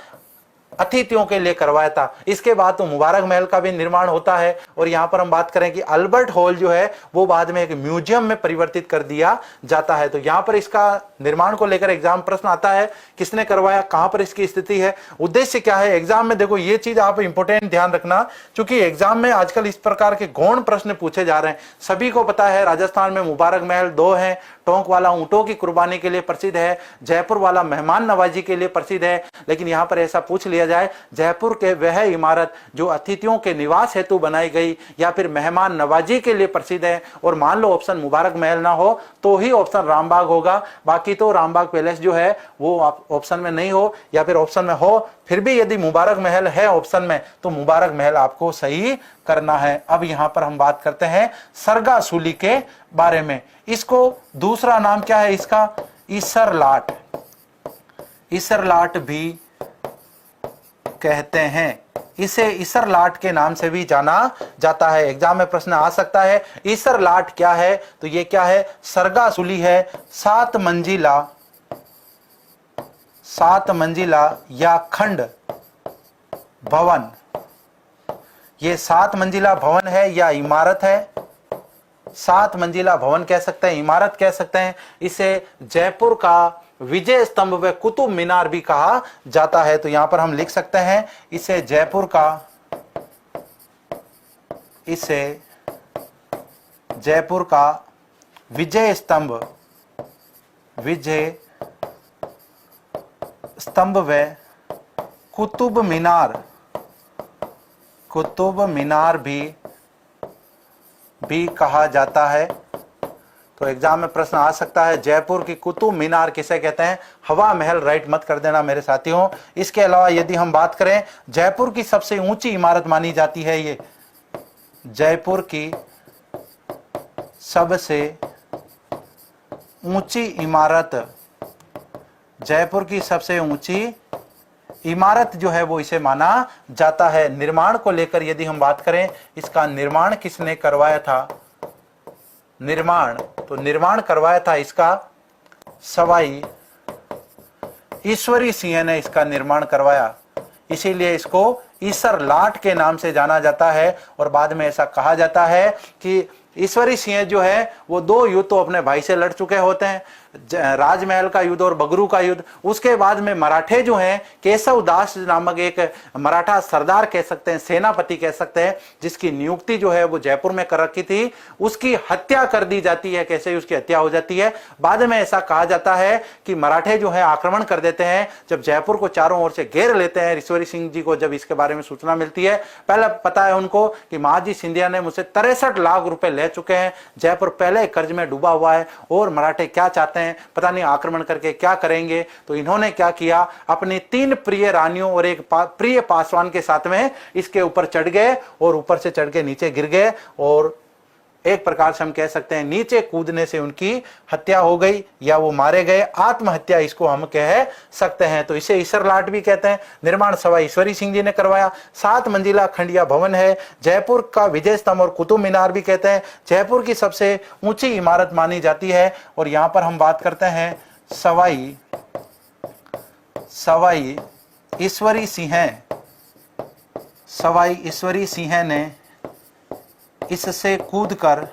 अतिथियों के लिए करवाया था। इसके बाद तो मुबारक महल का भी निर्माण होता है। और यहां पर हम बात करें कि अल्बर्ट हॉल जो है वो बाद में एक म्यूजियम में परिवर्तित कर दिया जाता है। तो यहां पर इसका निर्माण को लेकर एग्जाम प्रश्न आता है, किसने करवाया, कहां पर इसकी स्थिति है, उद्देश्य क्या है। एग्जाम में देखो ये चीज आप इंपोर्टेंट ध्यान रखना, क्योंकि एग्जाम में आजकल इस प्रकार के गौण प्रश्न पूछे जा रहे हैं। सभी को पता है राजस्थान में मुबारक महल 2 हैं, टोंक वाला ऊंटों की कुर्बानी के लिए प्रसिद्ध है, जयपुर वाला मेहमान नवाजी के लिए प्रसिद्ध है। लेकिन यहां पर ऐसा पूछ लिया जाए जयपुर के वह इमारत जो अतिथियों के निवास हेतु बनाई गई या फिर मेहमान नवाजी के लिए प्रसिद्ध है, और मान लो ऑप्शन मुबारक महल ना हो तो ही ऑप्शन रामबाग होगा, बाकी तो रामबाग पैलेस जो है वो ऑप्शन में नहीं हो, या फिर ऑप्शन में हो फिर भी यदि मुबारक महल है ऑप्शन में तो मुबारक महल आपको सही करना है। अब यहां पर हम बात करते हैं सरगासुली के बारे में। इसको दूसरा नाम क्या है इसका, ईसरलाट, ईसरलाट भी कहते हैं। इसे ईसरलाट के नाम से भी जाना जाता है। एग्जाम में प्रश्न आ सकता है ईसरलाट क्या है, तो ये क्या है, सरगासुली है, 7 मंजिला, 7 मंजिला या खंड भवन। ये 7 मंजिला भवन है या इमारत है, 7 मंजिला भवन कह सकते हैं, इमारत कह सकते हैं। इसे जयपुर का विजय स्तंभ व कुतुब मीनार भी कहा जाता है। तो यहां पर हम लिख सकते हैं इसे जयपुर का, इसे जयपुर का विजय स्तंभ, विजय स्तंभ व कुतुब मीनार, कुतुब मीनार भी कहा जाता है। तो एग्जाम में प्रश्न आ सकता है जयपुर की कुतुब मीनार किसे कहते हैं, हवा महल राइट मत कर देना मेरे साथियों। इसके अलावा यदि हम बात करें जयपुर की सबसे ऊंची इमारत मानी जाती है, ये जयपुर की सबसे ऊंची इमारत, जयपुर की सबसे ऊंची इमारत जो है वो इसे माना जाता है। निर्माण को लेकर यदि हम बात करें, इसका निर्माण किसने करवाया था, निर्माण, तो निर्माण करवाया था इसका सवाई ईश्वरी सिंह ने इसका निर्माण करवाया, इसीलिए इसको ईसरलाट के नाम से जाना जाता है। और बाद में ऐसा कहा जाता है कि ईश्वरी सिंह जो है वो 2 युद्ध तो अपने भाई से लड़ चुके होते हैं, राजमहल का युद्ध और बगरू का युद्ध। उसके बाद में मराठे जो हैं, केशव दास नामक एक मराठा सरदार कह सकते हैं, सेनापति कह सकते हैं, जिसकी नियुक्ति जो है वो जयपुर में कर रखी थी, उसकी हत्या कर दी जाती है। कैसे उसकी हत्या हो जाती है, बाद में ऐसा कहा जाता है कि मराठे जो है आक्रमण कर देते हैं, जब जयपुर को चारों ओर से घेर लेते हैं। ईश्वरी सिंह जी को जब इसके बारे में सूचना मिलती है, पहले पता है उनको कि महाजी सिंधिया ने मुझसे 63 लाख रुपए ले चुके हैं, जयपुर पहले कर्ज में डूबा हुआ है, और मराठे क्या चाहते हैं हैं, पता नहीं आक्रमण करके क्या करेंगे। तो इन्होंने क्या किया, अपनी 3 प्रिय रानियों और एक प्रिय पासवान के साथ में इसके ऊपर चढ़ गए और ऊपर से चढ़ के नीचे गिर गए और एक प्रकार से हम कह सकते हैं नीचे कूदने से उनकी हत्या हो गई या वो मारे गए। आत्महत्या इसको हम कह सकते हैं। तो इसे ईसर लाट भी कहते हैं। निर्माण सवाई ईश्वरी सिंह जी ने करवाया। 7 मंजिला खंडिया भवन है। जयपुर का विजय स्तंभ और कुतुब मीनार भी कहते हैं। जयपुर की सबसे ऊंची इमारत मानी जाती है। और यहां पर हम बात करते हैं सवाई ईश्वरी सिंह ने इससे कूदकर,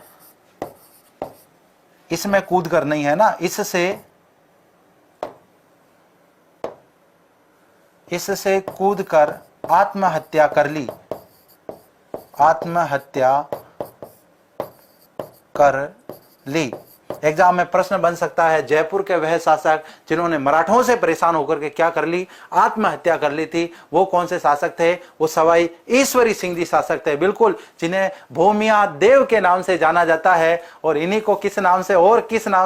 इसमें कूदकर नहीं है ना, इससे कूदकर आत्महत्या कर ली। एग्जाम में प्रश्न बन सकता है, जयपुर के वह शासक जिन्होंने मराठों से परेशान होकर के क्या कर ली, आत्महत्या कर ली थी, वो कौन से शासक थे? वो सवाई ईश्वरी सिंह जी शासक थे, बिल्कुल, जिन्हें भूमिया देव के नाम से जाना जाता है। और इन्हीं को किस नाम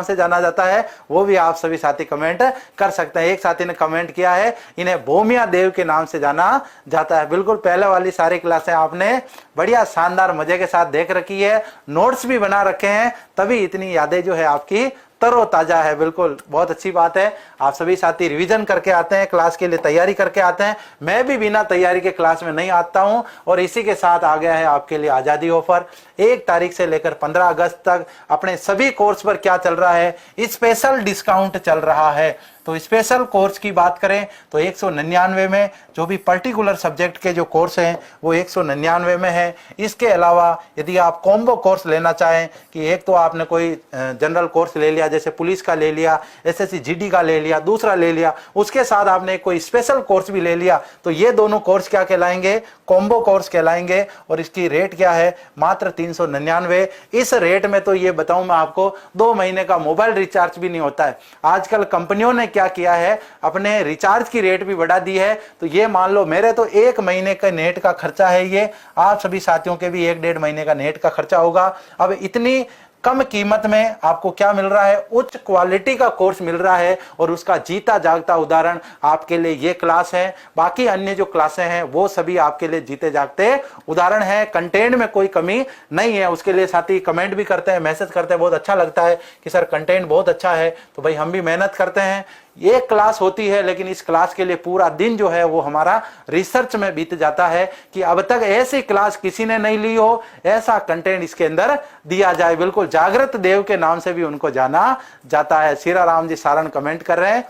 से जाना जाता है वो भी आप सभी साथी कमेंट कर सकते हैं। एक साथी ने कमेंट किया है इन्हें भूमिया देव के नाम से जाना जाता है। बिल्कुल, पहले वाली सारी क्लासें आपने बढ़िया शानदार मजे के साथ देख रखी है, नोट्स भी बना रखे हैं, तभी इतनी यादें जो है आपकी तरोताजा है। बिल्कुल, बहुत अच्छी बात है। आप सभी साथी रिवीजन करके आते हैं, क्लास के लिए तैयारी करके आते हैं। मैं भी बिना तैयारी के क्लास में नहीं आता हूं। और इसी के साथ आ गया है आपके लिए आजादी ऑफर। 1 तारीख से लेकर 15 अगस्त तक अपने सभी कोर्स पर क्या चल रहा है, स्पेशल डिस्काउंट चल रहा है। तो स्पेशल कोर्स की बात करें तो 199 में, जो भी पर्टिकुलर सब्जेक्ट के जो कोर्स हैं वो 199 में है। इसके अलावा यदि आप कॉम्बो कोर्स लेना चाहें कि एक तो आपने कोई जनरल कोर्स ले लिया, जैसे पुलिस का ले लिया, एसएससी जीडी का ले लिया, दूसरा ले लिया, उसके साथ आपने कोई स्पेशल कोर्स भी ले लिया, तो ये दोनों कोर्स क्या कहलाएंगे, कॉम्बो कोर्स कहलाएंगे। और इसकी रेट क्या है, मात्र 399। इस रेट में तो ये बताऊं मैं आपको 2 महीने का मोबाइल रिचार्ज भी नहीं होता है। आजकल कंपनियों ने क्या किया है, अपने रिचार्ज की रेट भी बढ़ा दी है। तो ये मान लो मेरे तो 1 महीने का नेट का खर्चा है, ये आप सभी साथियों के भी 1-1.5 महीने का नेट का खर्चा होगा। अब इतनी कम कीमत में आपको क्या मिल रहा है, उच्च क्वालिटी का कोर्स मिल रहा है। और उसका जीता जागता उदाहरण आपके लिए ये क्लास है। बाकी अन्य जो क्लासें हैं वो सभी आपके लिए जीते जागते उदाहरण है। कंटेंट में कोई कमी नहीं है। उसके लिए साथी कमेंट भी करते हैं, मैसेज करते हैं, बहुत अच्छा लगता है कि सर कंटेंट बहुत अच्छा है। तो भाई हम भी मेहनत करते हैं। ये क्लास होती है, लेकिन इस क्लास के लिए पूरा दिन जो है वो हमारा रिसर्च में बीत जाता है कि अब तक ऐसी क्लास किसी ने नहीं ली हो, ऐसा कंटेंट इसके अंदर दिया जाए। बिल्कुल, जागृत देव के नाम से भी उनको जाना जाता है। सीरा राम जी सारण कमेंट कर रहे हैं,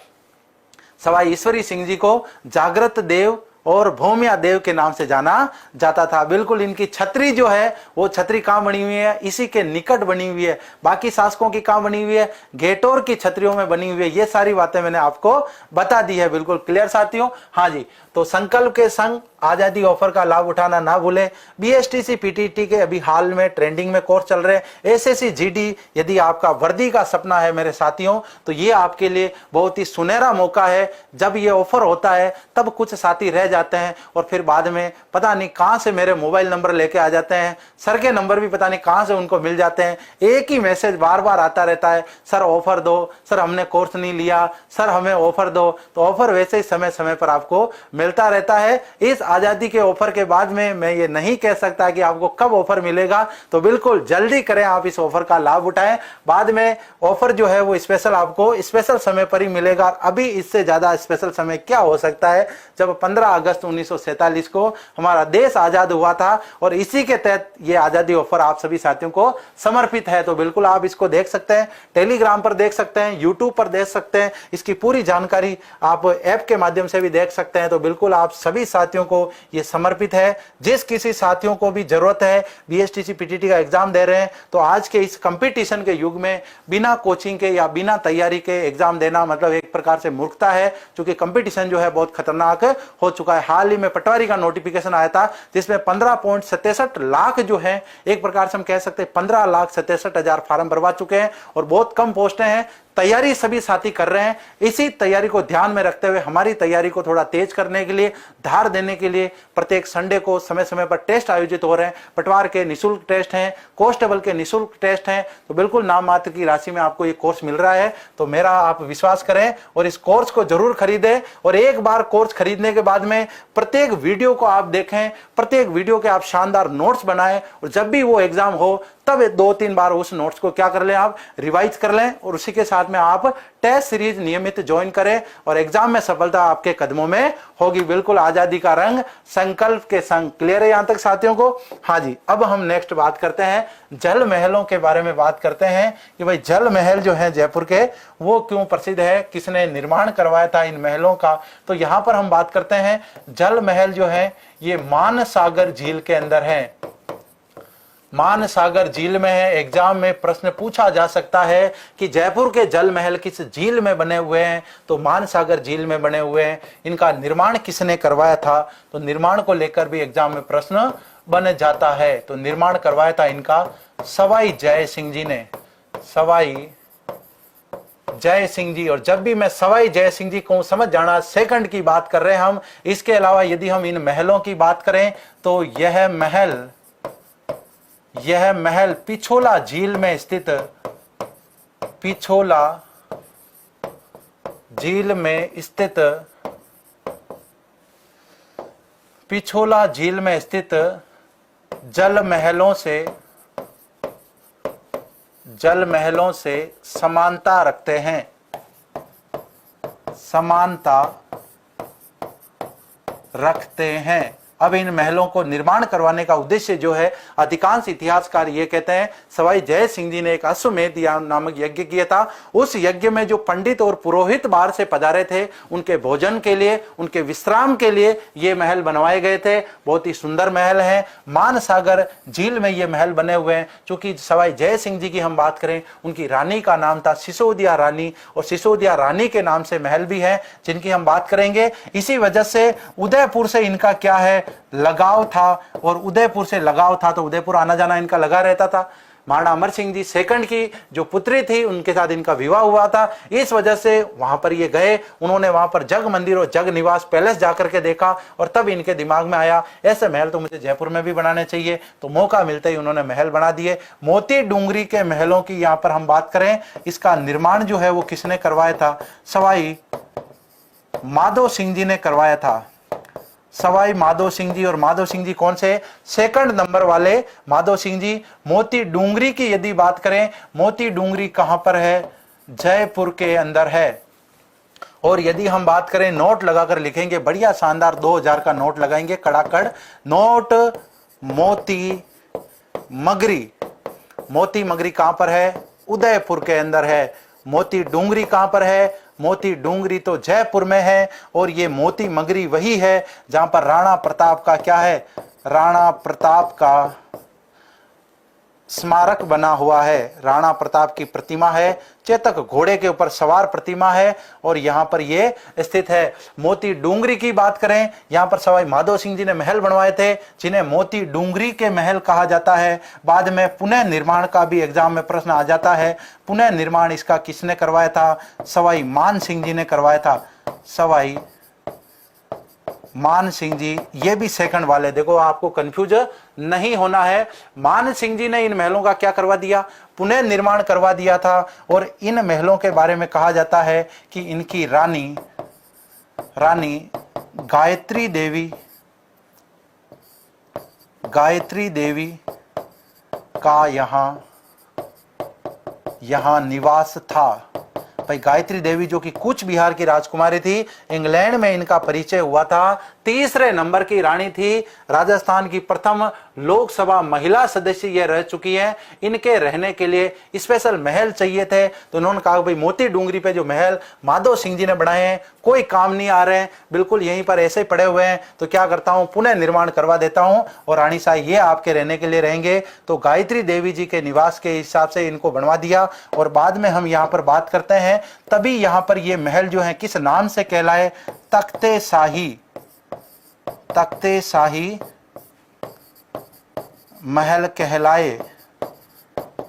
सवाई ईश्वरी सिंह जी को जागृत देव और भूमिया देव के नाम से जाना जाता था। बिल्कुल, इनकी छतरी जो है वो छतरी कहां बनी हुई है, इसी के निकट बनी हुई है। बाकी शासकों की कहां बनी हुई है, घेटोर की छतरियों में बनी हुई है। ये सारी बातें मैंने आपको बता दी है। बिल्कुल क्लियर साथियों? हाँ जी, तो संकल्प के संग आजादी ऑफर का लाभ उठाना ना भूलें। बीएसटीसी पीटीटी के अभी हाल में ट्रेंडिंग में कोर्स चल रहे हैं। एसएससी जीडी, यदि आपका वर्दी का सपना है मेरे साथियों, तो ये आपके लिए बहुत ही सुनहरा मौका है। जब ये ऑफर होता है तब कुछ साथी रह जाते हैं और फिर बाद में पता नहीं कहां से मेरे मोबाइल नंबर लेके आ जाते हैं, सर के नंबर भी पता नहीं कहां से उनको मिल जाते हैं। एक ही मैसेज बार बार आता रहता है, सर ऑफर दो, सर हमने कोर्स नहीं लिया, सर हमें ऑफर दो। तो ऑफर वैसे ही समय समय पर आपको मिलता रहता है। इस आजादी के ऑफर के बाद में मैं ये नहीं कह सकता कि आपको कब ऑफर मिलेगा, तो बिल्कुल जल्दी करें, आप इस ऑफर का लाभ उठाएं। बाद में ऑफर जो है वो स्पेशल आपको स्पेशल समय पर ही मिलेगा। अभी इससे ज्यादा स्पेशल समय क्या हो सकता है, जब 15 अगस्त 1947 को हमारा देश आजाद हुआ था और इसी के तहत ये आजादी ऑफर आप सभी साथियों को समर्पित है। तो बिल्कुल आप इसको देख सकते हैं, टेलीग्राम पर देख सकते हैं, यूट्यूब पर देख सकते हैं, इसकी पूरी जानकारी आप ऐप के माध्यम से भी देख सकते हैं। तो बिल्कुल आप सभी साथियों को ये समर्पित है। जिस किसी साथियों को भी जरूरत है, बीएसटीसी पीटीटी का एग्जाम दे रहे हैं, तो आज के इस कंपटीशन के युग में बिना कोचिंग के या बिना तैयारी के एग्जाम देना मतलब एक प्रकार से मूर्खता है, क्योंकि कंपटीशन जो है बहुत खतरनाक हो चुका है। हाल ही में पटवारी का नोटिफिकेशन आया था जिसमें 15.67 लाख जो है, एक प्रकार से हम कह सकते हैं 15,67,000 फार्म भरवा चुके हैं और बहुत कम पोस्टें हैं। तैयारी सभी साथी कर रहे हैं। इसी तैयारी को ध्यान में रखते हुए हमारी तैयारी को थोड़ा तेज करने के लिए, धार देने के लिए प्रत्येक संडे को समय समय पर टेस्ट आयोजित हो रहे हैं। पटवार के निःशुल्क टेस्ट हैं, कांस्टेबल के निःशुल्क टेस्ट हैं। तो बिल्कुल नाम मात्र की राशि में आपको ये कोर्स मिल रहा है। तो मेरा आप विश्वास करें और इस कोर्स को जरूर खरीदें। और एक बार कोर्स खरीदने के बाद में प्रत्येक वीडियो को आप देखें, प्रत्येक वीडियो के आप शानदार नोट्स बनाएं और जब भी वो एग्जाम हो तब 2-3 बार उस नोट्स को क्या कर लें, आप रिवाइज कर लें और उसी के साथ में आप टेस्ट सीरीज नियमित ज्वाइन करें और एग्जाम में सफलता आपके कदमों में होगी। बिल्कुल आजादी का रंग संकल्प के संग। क्लियर है यहां तक साथियों को? हाँ जी। अब हम नेक्स्ट बात करते हैं, जल महलों के बारे में बात करते हैं कि भाई जल महल जो है जयपुर के, वो क्यों प्रसिद्ध है, किसने निर्माण करवाया था इन महलों का। तो यहां पर हम बात करते हैं, जल महल जो है ये मानसागर झील के अंदर है। मानसागर झील में है। एग्जाम में प्रश्न पूछा जा सकता है कि जयपुर के जल महल किस झील में बने हुए हैं, तो मानसागर झील में बने हुए हैं। इनका निर्माण किसने करवाया था, तो निर्माण को लेकर भी एग्जाम में प्रश्न बन जाता है। तो निर्माण करवाया था इनका सवाई जय सिंह जी ने, सवाई जय सिंह जी। और जब भी मैं सवाई जय सिंह जी को समझ जाना, सेकंड की बात कर रहे हैं हम। इसके अलावा यदि हम इन महलों की बात करें तो यह महल पिछोला झील में स्थित, पिछोला झील में स्थित, पिछोला झील में स्थित जल महलों से समानता रखते हैं, समानता रखते हैं। अब इन महलों को निर्माण करवाने का उद्देश्य जो है, अधिकांश इतिहासकार ये कहते हैं, सवाई जय सिंह जी ने एक अश्वमेध नामक यज्ञ किया था। उस यज्ञ में जो पंडित और पुरोहित बाहर से पधारे थे, उनके भोजन के लिए, उनके विश्राम के लिए ये महल बनवाए गए थे। बहुत ही सुंदर महल है। मानसागर झील में ये महल बने हुए हैं। चूंकि सवाई जय सिंह जी की हम बात करें, उनकी रानी का नाम था सिसोदिया रानी, और सिसोदिया रानी के नाम से महल भी है जिनकी हम बात करेंगे। इसी वजह से उदयपुर से इनका क्या है, लगाव था। और उदयपुर से लगाव था तो उदयपुर आना जाना इनका लगा रहता था। महाराणा अमर सिंह जी सेकंड की जो पुत्री थी, उनके साथ इनका विवाह हुआ था। इस वजह से वहां पर ये गए। उन्होंने वहां पर जग मंदिर और जग निवास पैलेस जाकर के देखा और तब इनके दिमाग में आया ऐसे महल तो मुझे जयपुर में भी बनाने चाहिए। तो मौका मिलते ही उन्होंने महल बना दिए। मोती डूंगरी के महलों की यहाँ पर हम बात करें, इसका निर्माण जो है वो किसने करवाया था, सवाई माधो सिंह जी ने करवाया था। सवाई माधो सिंह जी। और माधो सिंह जी कौन से, सेकंड नंबर वाले माधो सिंह जी। मोती डूंगरी की यदि बात करें, मोती डूंगरी कहां पर है, जयपुर के अंदर है। और यदि हम बात करें, नोट लगाकर लिखेंगे, बढ़िया शानदार 2000 का नोट लगाएंगे, कड़ाकड़ नोट। मोती मगरी, मोती मगरी कहां पर है, उदयपुर के अंदर है। मोती डूंगरी कहां पर है, मोती डूंगरी तो जयपुर में है। और ये मोती मगरी वही है जहां पर राणा प्रताप का क्या है, राणा प्रताप का स्मारक बना हुआ है। राणा प्रताप की प्रतिमा है, चेतक घोड़े के ऊपर सवार प्रतिमा है और यहां पर ये स्थित है। मोती डूंगरी की बात करें, यहां पर सवाई माधो सिंह जी ने महल बनवाए थे जिन्हें मोती डूंगरी के महल कहा जाता है। बाद में पुनः निर्माण का भी एग्जाम में प्रश्न आ जाता है। पुनः निर्माण इसका किसने करवाया था, सवाई मान सिंह जी ने करवाया था। सवाई मान सिंह जी, ये भी सेकंड वाले, देखो आपको कंफ्यूज नहीं होना है। मान सिंह जी ने इन महलों का क्या करवा दिया, पुनः निर्माण करवा दिया था। और इन महलों के बारे में कहा जाता है कि इनकी रानी गायत्री देवी का यहां निवास था। भाई गायत्री देवी जो कि कूच बिहार की राजकुमारी थी, इंग्लैंड में इनका परिचय हुआ था। तीसरे नंबर की रानी थी, राजस्थान की प्रथम लोकसभा महिला सदस्य ये रह चुकी हैं। इनके रहने के लिए स्पेशल महल चाहिए थे, तो उन्होंने कहा भाई मोती डूंगरी पे जो महल माधो सिंह जी ने बनाए हैं कोई काम नहीं आ रहे हैं, बिल्कुल यहीं पर ऐसे ही पड़े हुए हैं, तो क्या करता हूं, पुनः निर्माण करवा देता हूं और रानी साहब ये आपके रहने के लिए रहेंगे। तो गायत्री देवी जी के निवास के हिसाब से इनको बनवा दिया। और बाद में हम यहाँ पर बात करते हैं, तभी यहाँ पर ये महल जो है किस नाम से कहलाए, तख्ते शाही महल कहलाए।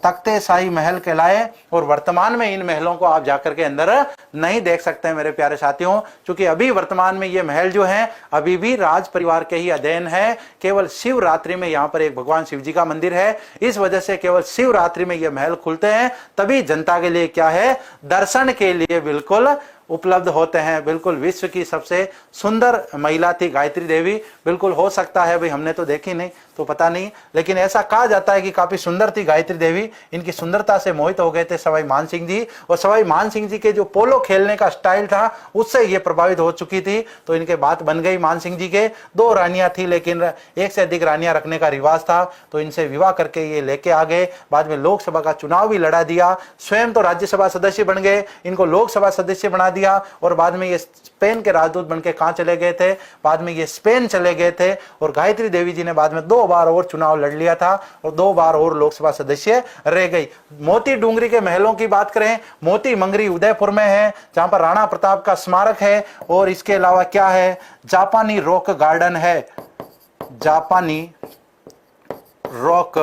तख्ते शाही महल कहलाए। और वर्तमान में इन महलों को आप जाकर के अंदर नहीं देख सकते हैं मेरे प्यारे साथियों, क्योंकि अभी वर्तमान में ये महल जो है अभी भी राज परिवार के ही अधीन है। केवल शिवरात्रि में यहाँ पर एक भगवान शिव जी का मंदिर है, इस वजह से केवल शिवरात्रि में ये महल खुलते हैं, तभी जनता के लिए क्या है, दर्शन के लिए बिल्कुल उपलब्ध होते हैं। बिल्कुल विश्व की सबसे सुंदर महिला थी गायत्री देवी। बिल्कुल हो सकता है भाई, हमने तो देखी नहीं तो पता नहीं, लेकिन ऐसा कहा जाता है कि काफी सुंदर थी गायत्री देवी। इनकी सुंदरता से मोहित हो गए थे सवाई मान सिंह जी, और सवाई मान सिंह जी के जो पोलो खेलने का स्टाइल था उससे ये प्रभावित हो चुकी थी, तो इनके बात बन गई। मान सिंह जी के 2 रानियां थी, लेकिन एक से अधिक रानियां रखने का रिवाज था, तो इनसे विवाह करके ये लेके आ गए। बाद में लोकसभा का चुनाव भी लड़ा दिया, स्वयं तो राज्यसभा सदस्य बन गए, इनको लोकसभा सदस्य बना दिया, और बाद में ये स्पेन के राजदूत बनके कहां चले गए थे, बाद में ये स्पेन चले गए थे। और गायत्री देवी जी ने बाद में 2 बार और चुनाव लड़ लिया था और 2 बार और लोकसभा सदस्य रह गई। मोती डूंगरी के महलों की बात करें, मोती मंगरी उदयपुर में है, जहां पर राणा प्रताप का स्मारक है, और इसके अलावा क्या है, जापानी रॉक गार्डन है। जापानी रॉक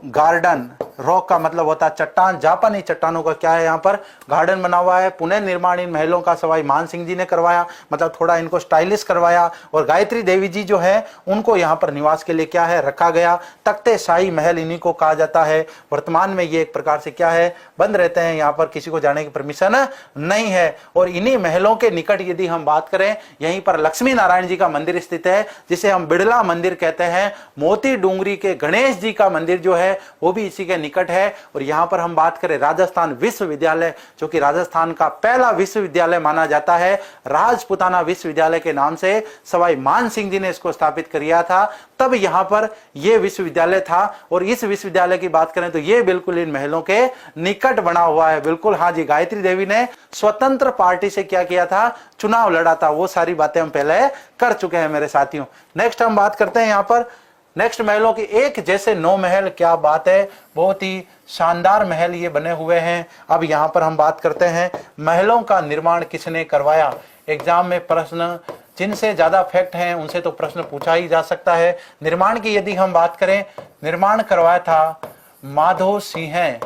गार्डन, रॉक का मतलब होता है चट्टान, जापानी चट्टानों का क्या है यहाँ पर गार्डन बना हुआ है। पुनः निर्माण इन महलों का सवाई मान सिंह जी ने करवाया, मतलब थोड़ा इनको स्टाइलिश करवाया, और गायत्री देवी जी जो है उनको यहाँ पर निवास के लिए क्या है रखा गया। तख्ते शाही महल इन्हीं को कहा जाता है। वर्तमान में ये एक प्रकार से क्या है, बंद रहते हैं, यहाँ पर किसी को जाने की परमिशन नहीं है। और इन्हीं महलों के निकट यदि हम बात करें, यहीं पर लक्ष्मी नारायण जी का मंदिर स्थित है, जिसे हम बिड़ला मंदिर कहते हैं। मोती डूंगरी के गणेश जी का मंदिर जो है वो भी इसी के निकट है। और यहां पर हम बात करें राजस्थान विश्वविद्यालय, जो कि राजस्थान का पहला विश्वविद्यालय माना जाता है, राजपुताना विश्वविद्यालय के नाम से सवाई मान सिंह जी ने इसको स्थापित किया था, तब यहां पर यह विश्वविद्यालय था। और इस विश्वविद्यालय की बात करें तो यह बिल्कुल इन महलों के निकट बना हुआ है। बिल्कुल हाँ जी, गायत्री देवी ने स्वतंत्र पार्टी से क्या किया था, चुनाव लड़ा था, वो सारी बातें हम पहले कर चुके हैं मेरे साथियों। नेक्स्ट हम बात करते हैं यहां पर नेक्स्ट महलों की। एक जैसे 9 महल, क्या बात है, बहुत ही शानदार महल ये बने हुए हैं। अब यहाँ पर हम बात करते हैं महलों का निर्माण किसने करवाया। एग्जाम में प्रश्न जिनसे ज्यादा फैक्ट हैं उनसे तो प्रश्न पूछा ही जा सकता है। निर्माण की यदि हम बात करें, निर्माण करवाया था माधो सिंह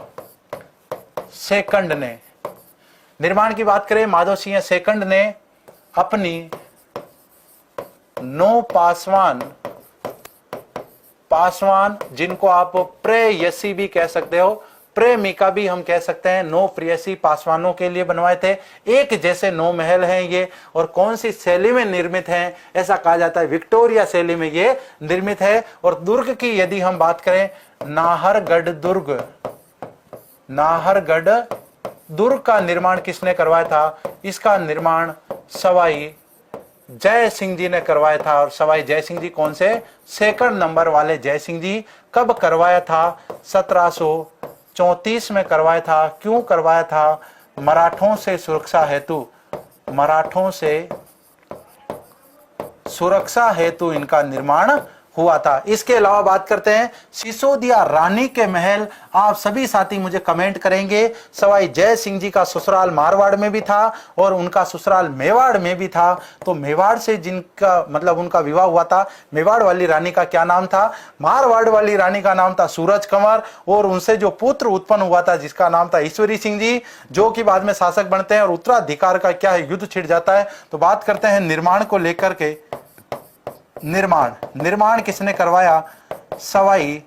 सेकंड ने। निर्माण की बात करें, माधो सिंह सेकंड ने अपनी 9 पासवान, जिनको आप प्रेयसी भी कह सकते हो, प्रेमिका भी हम कह सकते हैं, 9 प्रेयसी पासवानों के लिए बनवाए थे। एक जैसे 9 महल हैं ये, और कौन सी शैली में निर्मित हैं, ऐसा कहा जाता है विक्टोरिया शैली में ये निर्मित है। और दुर्ग की यदि हम बात करें, नाहरगढ़ दुर्ग, नाहरगढ़ दुर्ग का निर्माण किसने करवाया था, इसका निर्माण सवाई जय सिंह जी ने करवाया था। और सवाई जय सिंह जी कौन से, सेकंड नंबर वाले जय सिंह जी। कब करवाया था, 1734 में करवाया था। क्यों करवाया था, मराठों से सुरक्षा हेतु, मराठों से सुरक्षा हेतु इनका निर्माण हुआ था। इसके अलावा बात करते हैं सिसोदिया रानी के महल। आप सभी साथी मुझे कमेंट करेंगे, सवाई जय सिंह जी का ससुराल मारवाड़ में भी था और उनका ससुराल मेवाड़ में भी था। तो मेवाड़ से जिनका मतलब उनका विवाह हुआ था, मेवाड़ वाली रानी का क्या नाम था, मारवाड़ वाली रानी का नाम था सूरज कंवर। और उनसे जो पुत्र उत्पन्न हुआ था जिसका नाम था ईश्वरी सिंह जी, जो कि बाद में शासक बनते हैं और उत्तराधिकार का क्या है, युद्ध छिड़ जाता है। तो बात करते हैं निर्माण को लेकर के। निर्माण किसने करवाया, सवाई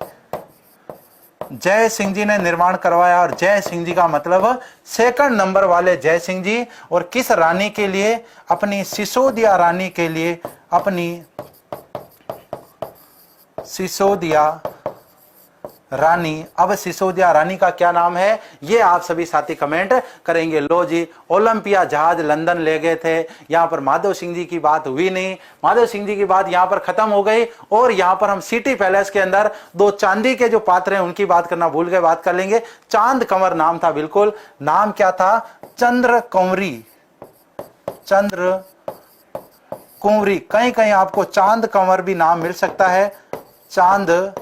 जय सिंह जी ने निर्माण करवाया। और जय सिंह जी का मतलब सेकंड नंबर वाले जय सिंह जी। और किस रानी के लिए, अपनी सिसोदिया रानी के लिए, अपनी सिसोदिया रानी। अब सिसोदिया रानी का क्या नाम है, ये आप सभी साथी कमेंट करेंगे। लो जी, ओलंपिया जहाज लंदन ले गए थे, यहाँ पर माधव सिंह जी की बात हुई नहीं, माधव सिंह जी की बात यहाँ पर खत्म हो गई। और यहाँ पर हम सिटी पैलेस के अंदर 2 चांदी के जो पात्र हैं उनकी बात करना भूल गए, बात कर लेंगे। चांद कंवर नाम था, बिल्कुल नाम क्या था, चंद्र कंवरी, चंद्र कुंवरी। कहीं कहीं आपको चांद कंवर भी नाम मिल सकता है, चांद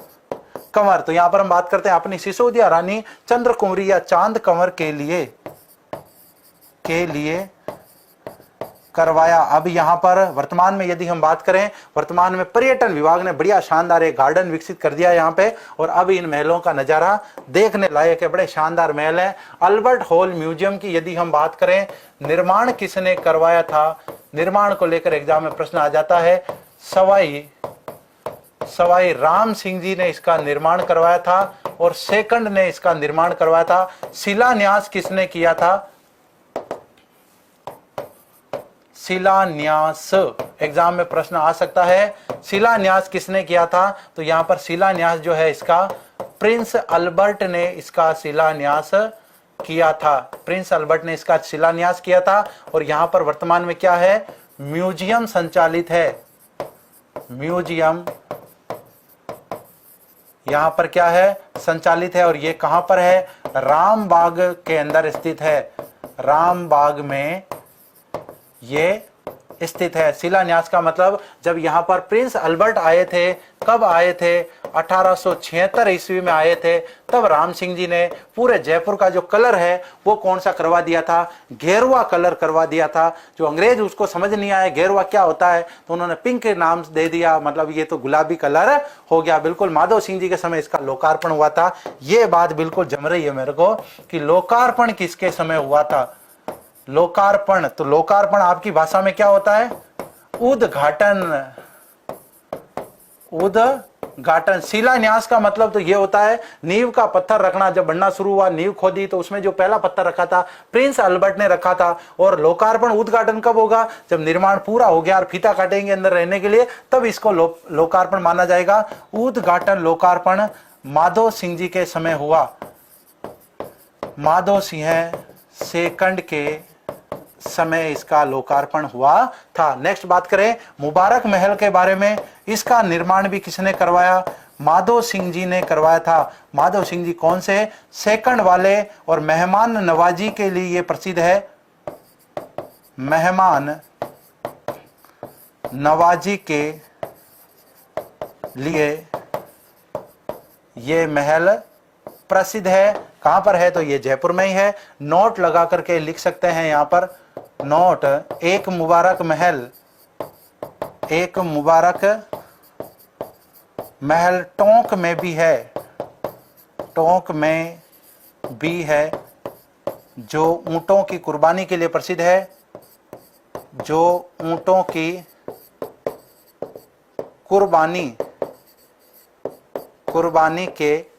कंवर। तो यहां पर हम बात करते हैं अपनी सिसोदिया रानी चंद्र कुंवरी या चांद कंवर के लिए करवाया। अब यहाँ पर वर्तमान में यदि हम बात करें, वर्तमान में पर्यटन विभाग ने बढ़िया शानदार एक गार्डन विकसित कर दिया यहाँ पे, और अब इन महलों का नजारा देखने लायक है। बड़े शानदार महल है। अल्बर्ट हॉल म्यूजियम की यदि हम बात करें, निर्माण किसने करवाया था, निर्माण को लेकर एग्जाम में प्रश्न आ जाता है। सवाई राम सिंह जी ने इसका निर्माण करवाया था, और सेकंड ने इसका निर्माण करवाया था। शिलान्यास किसने किया था, शिलान्यास एग्जाम में प्रश्न आ सकता है। शिलान्यास किसने किया था, तो यहां पर शिलान्यास जो है इसका प्रिंस अल्बर्ट ने इसका शिलान्यास किया था। प्रिंस अल्बर्ट ने इसका शिलान्यास किया था। और यहां पर वर्तमान में क्या है, म्यूजियम संचालित है। म्यूजियम यहां पर क्या है, संचालित है। और ये कहां पर है, रामबाग के अंदर स्थित है। रामबाग में ये स्थित है। शिलान्यास का मतलब जब यहां पर प्रिंस अल्बर्ट आए थे, कब आए थे, 1876 ईस्वी में आए थे। तब राम सिंह जी ने पूरे जयपुर का जो कलर है वो कौन सा करवा दिया था, गेरुआ कलर करवा दिया था। जो अंग्रेज उसको समझ नहीं आया गेरुआ क्या होता है, तो उन्होंने पिंक नाम दे दिया, मतलब ये तो गुलाबी कलर हो गया। बिल्कुल माधव सिंह जी के समय इसका लोकार्पण हुआ था। ये बात बिल्कुल जम रही है मेरे को कि लोकार्पण किसके समय हुआ था। लोकार्पण, तो लोकार्पण आपकी भाषा में क्या होता है, उद्घाटन। उद्घाटन। शिलान्यास का मतलब तो ये होता है नींव का पत्थर रखना। जब बनना शुरू हुआ, नींव खोदी, तो उसमें जो पहला पत्थर रखा था प्रिंस अल्बर्ट ने रखा था। और लोकार्पण, उद्घाटन कब होगा, जब निर्माण पूरा हो गया और फीता काटेंगे अंदर रहने के लिए, तब इसको लोकार्पण माना जाएगा। उद्घाटन, लोकार्पण माधव सिंह जी के समय हुआ। माधव सिंह सेकंड के समय इसका लोकार्पण हुआ था। नेक्स्ट बात करें मुबारक महल के बारे में, इसका निर्माण भी किसने करवाया, माधव सिंह जी ने करवाया था। माधव सिंह जी कौन से, सेकंड वाले। और मेहमान नवाजी के लिए ये प्रसिद्ध है। मेहमान नवाजी के लिए ये महल प्रसिद्ध है। कहां पर है, तो ये जयपुर में ही है। नोट लगा करके लिख सकते हैं यहां पर, नोट। एक मुबारक महल, एक मुबारक महल टोंक में भी है, टोंक में भी है, जो ऊंटों की कुर्बानी के लिए प्रसिद्ध है। जो ऊंटों की कुर्बानी के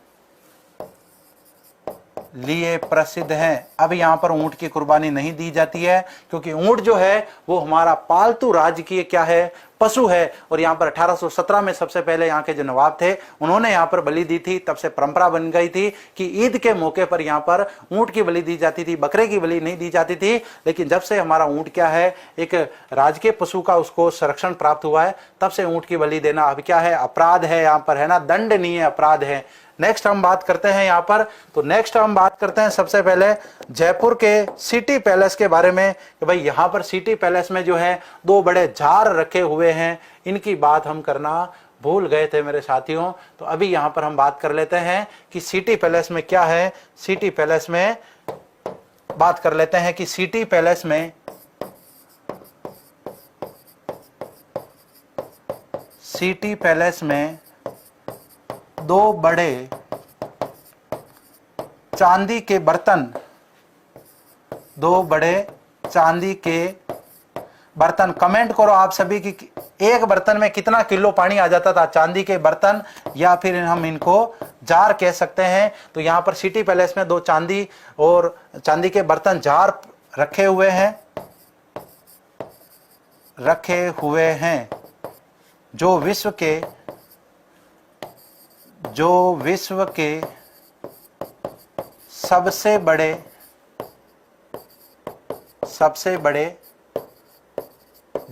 लिए प्रसिद्ध हैं। अब यहाँ पर ऊंट की कुर्बानी नहीं दी जाती है, क्योंकि ऊंट जो है वो हमारा पालतू राजकीय क्या है, पशु है। और यहाँ पर 1817 में सबसे पहले यहाँ के जो नवाब थे उन्होंने यहाँ पर बलि दी थी। तब से परंपरा बन गई थी कि ईद के मौके पर यहाँ पर ऊंट की बलि दी जाती थी, बकरे की बलि नहीं दी जाती थी। लेकिन जब से हमारा ऊंट क्या है, एक राजकीय पशु का उसको संरक्षण प्राप्त हुआ है, तब से ऊंट की बलि देना अब क्या है, अपराध है यहाँ पर, है ना, दंडनीय अपराध है। नेक्स्ट हम बात करते हैं यहाँ पर, तो नेक्स्ट हम बात करते हैं सबसे पहले जयपुर के सिटी पैलेस के बारे में कि भाई यहाँ पर सिटी पैलेस में जो है दो बड़े जार रखे हुए हैं, इनकी बात हम करना भूल गए थे मेरे साथियों। तो अभी यहाँ पर हम बात कर लेते हैं कि सिटी पैलेस में क्या है। सिटी पैलेस में बात कर लेते हैं कि सिटी पैलेस में दो बड़े चांदी के बर्तन, दो बड़े चांदी के बर्तन। कमेंट करो आप सभी की एक बर्तन में कितना किलो पानी आ जाता था, चांदी के बर्तन या फिर हम इनको जार कह सकते हैं। तो यहाँ पर सिटी पैलेस में दो चांदी और चांदी के बर्तन जार रखे हुए हैं जो विश्व के सबसे बड़े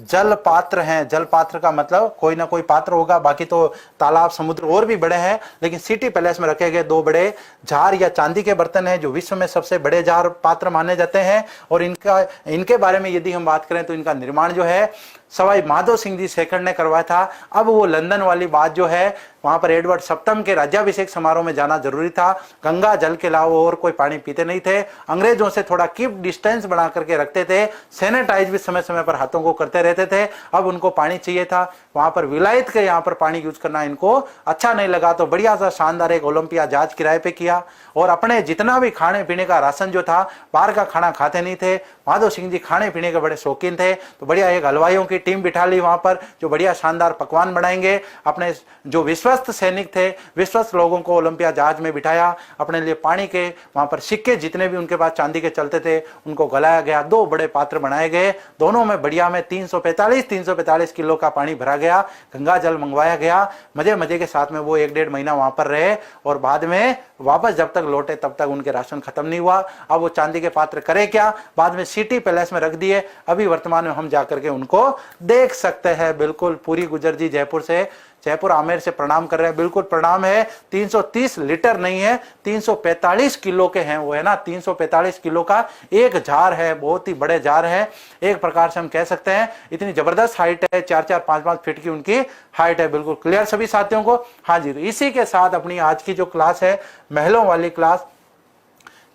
जल पात्र हैं। जल पात्र का मतलब कोई ना कोई पात्र होगा, बाकी तो तालाब समुद्र और भी बड़े हैं, लेकिन सिटी पैलेस में रखे गए दो बड़े जार या चांदी के बर्तन हैं जो विश्व में सबसे बड़े जार पात्र माने जाते हैं। और इनके बारे में यदि हम बात करें तो इनका निर्माण जो है सवाई माधो सिंह जी शेखर ने करवाया था। अब वो लंदन वाली बात जो है, वहां पर एडवर्ड सप्तम के राज्याभिषेक समारोह में जाना जरूरी था। गंगा जल के अलावा और कोई पानी पीते नहीं थे। अंग्रेजों से थोड़ा कीप डिस्टेंस बना करके रखते थे। सैनिटाइज भी समय समय पर हाथों को करते रहते थे। अब उनको पानी चाहिए था। वहां पर विलायत के यहाँ पर पानी यूज करना इनको अच्छा नहीं लगा, तो बढ़िया सा शानदार एक ओलंपिया जहाज किराए पे किया और अपने जितना भी खाने पीने का राशन जो था, बाहर का खाना खाते नहीं थे। माधो सिंह जी खाने पीने के बड़े शौकीन थे, तो बढ़िया एक हलवाइयों की टीम बिठा ली वहां पर, जो बढ़िया शानदार पकवान बनाएंगे। अपने जो विश्वस्त सैनिक थे, विश्वस्त लोगों को ओलंपिया जहाज में बिठाया। अपने लिए पानी के वहां पर सिक्के जितने भी उनके पास चांदी के चलते थे उनको गलाया गया। 2 बड़े पात्र बनाए गए, दोनों में बढ़िया में 345 किलो का पानी भरा गया। गंगा जल मंगवाया गया। मजे मजे के साथ में वो 1-1.5 महीना वहां पर रहे और बाद में वापस जब तक लौटे तब तक उनके राशन खत्म नहीं हुआ। अब वो चांदी के पात्र करे क्या, बाद में सिटी पैलेस में रख दिए। अभी वर्तमान में हम जाकर के उनको देख सकते हैं। बिल्कुल पूरी गुजर जी जयपुर से, जयपुर आमेर से प्रणाम कर रहे हैं। बिल्कुल प्रणाम है। 330 लीटर नहीं है, 345 किलो के हैं वो, है ना। 345 किलो का एक जार है, बहुत ही बड़े जार है। एक प्रकार से हम कह सकते हैं इतनी जबरदस्त हाइट है, 4-4, 5-5 फीट की उनकी हाइट है। बिल्कुल क्लियर सभी साथियों को। हाँ जी, तो इसी के साथ अपनी आज की जो क्लास है, महलों वाली क्लास,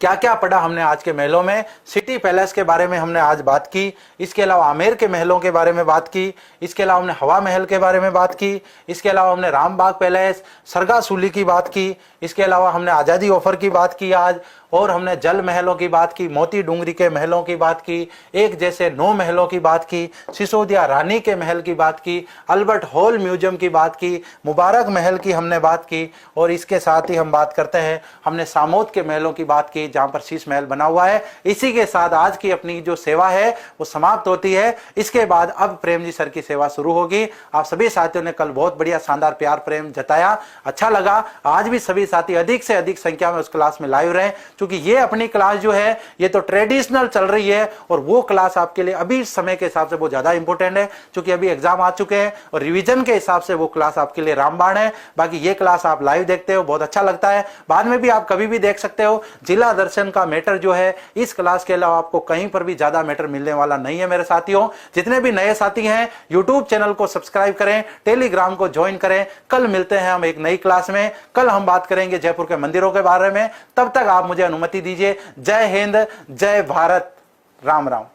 क्या क्या पढ़ा हमने आज के महलों में। सिटी पैलेस के बारे में हमने आज बात की, इसके अलावा आमेर के महलों के बारे में बात की, इसके अलावा हमने हवा महल के बारे में बात की, इसके अलावा हमने रामबाग पैलेस, सरगासूली की बात की, इसके अलावा हमने आज़ादी ऑफर की बात की आज, और हमने जल महलों की बात की, मोती डूंगरी के महलों की बात की, एक जैसे 9 महलों की बात की, सिसोदिया रानी के महल की बात की, अल्बर्ट हॉल म्यूजियम की बात की, मुबारक महल की हमने बात की, और इसके साथ ही हम बात करते हैं, हमने सामोद के महलों की बात की जहां पर शीश महल बना हुआ है। इसी के साथ आज की अपनी जो सेवा है वो समाप्त होती है। इसके बाद अब प्रेम जी सर की सेवा शुरू होगी। आप सभी साथियों ने कल बहुत बढ़िया शानदार प्यार प्रेम जताया, अच्छा लगा। आज भी सभी साथी अधिक से अधिक संख्या में उस क्लास में लाइव रहे, क्योंकि ये अपनी क्लास जो है ये तो ट्रेडिशनल चल रही है और वो क्लास आपके लिए अभी समय के हिसाब से वो ज्यादा इंपॉर्टेंट है, क्योंकि अभी एग्जाम आ चुके हैं और रिवीजन के हिसाब से वो क्लास आपके लिए रामबाण है। बाकी ये क्लास आप लाइव देखते हो, बहुत अच्छा लगता है। बाद में भी आप कभी भी देख सकते हो। जिला दर्शन का मैटर जो है इस क्लास के अलावा आपको कहीं पर भी ज्यादा मैटर मिलने वाला नहीं है। मेरे साथियों, जितने भी नए साथी हैं यूट्यूब चैनल को सब्सक्राइब करें, टेलीग्राम को ज्वाइन करें। कल मिलते हैं हम एक नई क्लास में। कल हम बात करेंगे जयपुर के मंदिरों के बारे में। तब तक आप मुझे अनुमति दीजिए। जय हिंद, जय भारत, राम राम।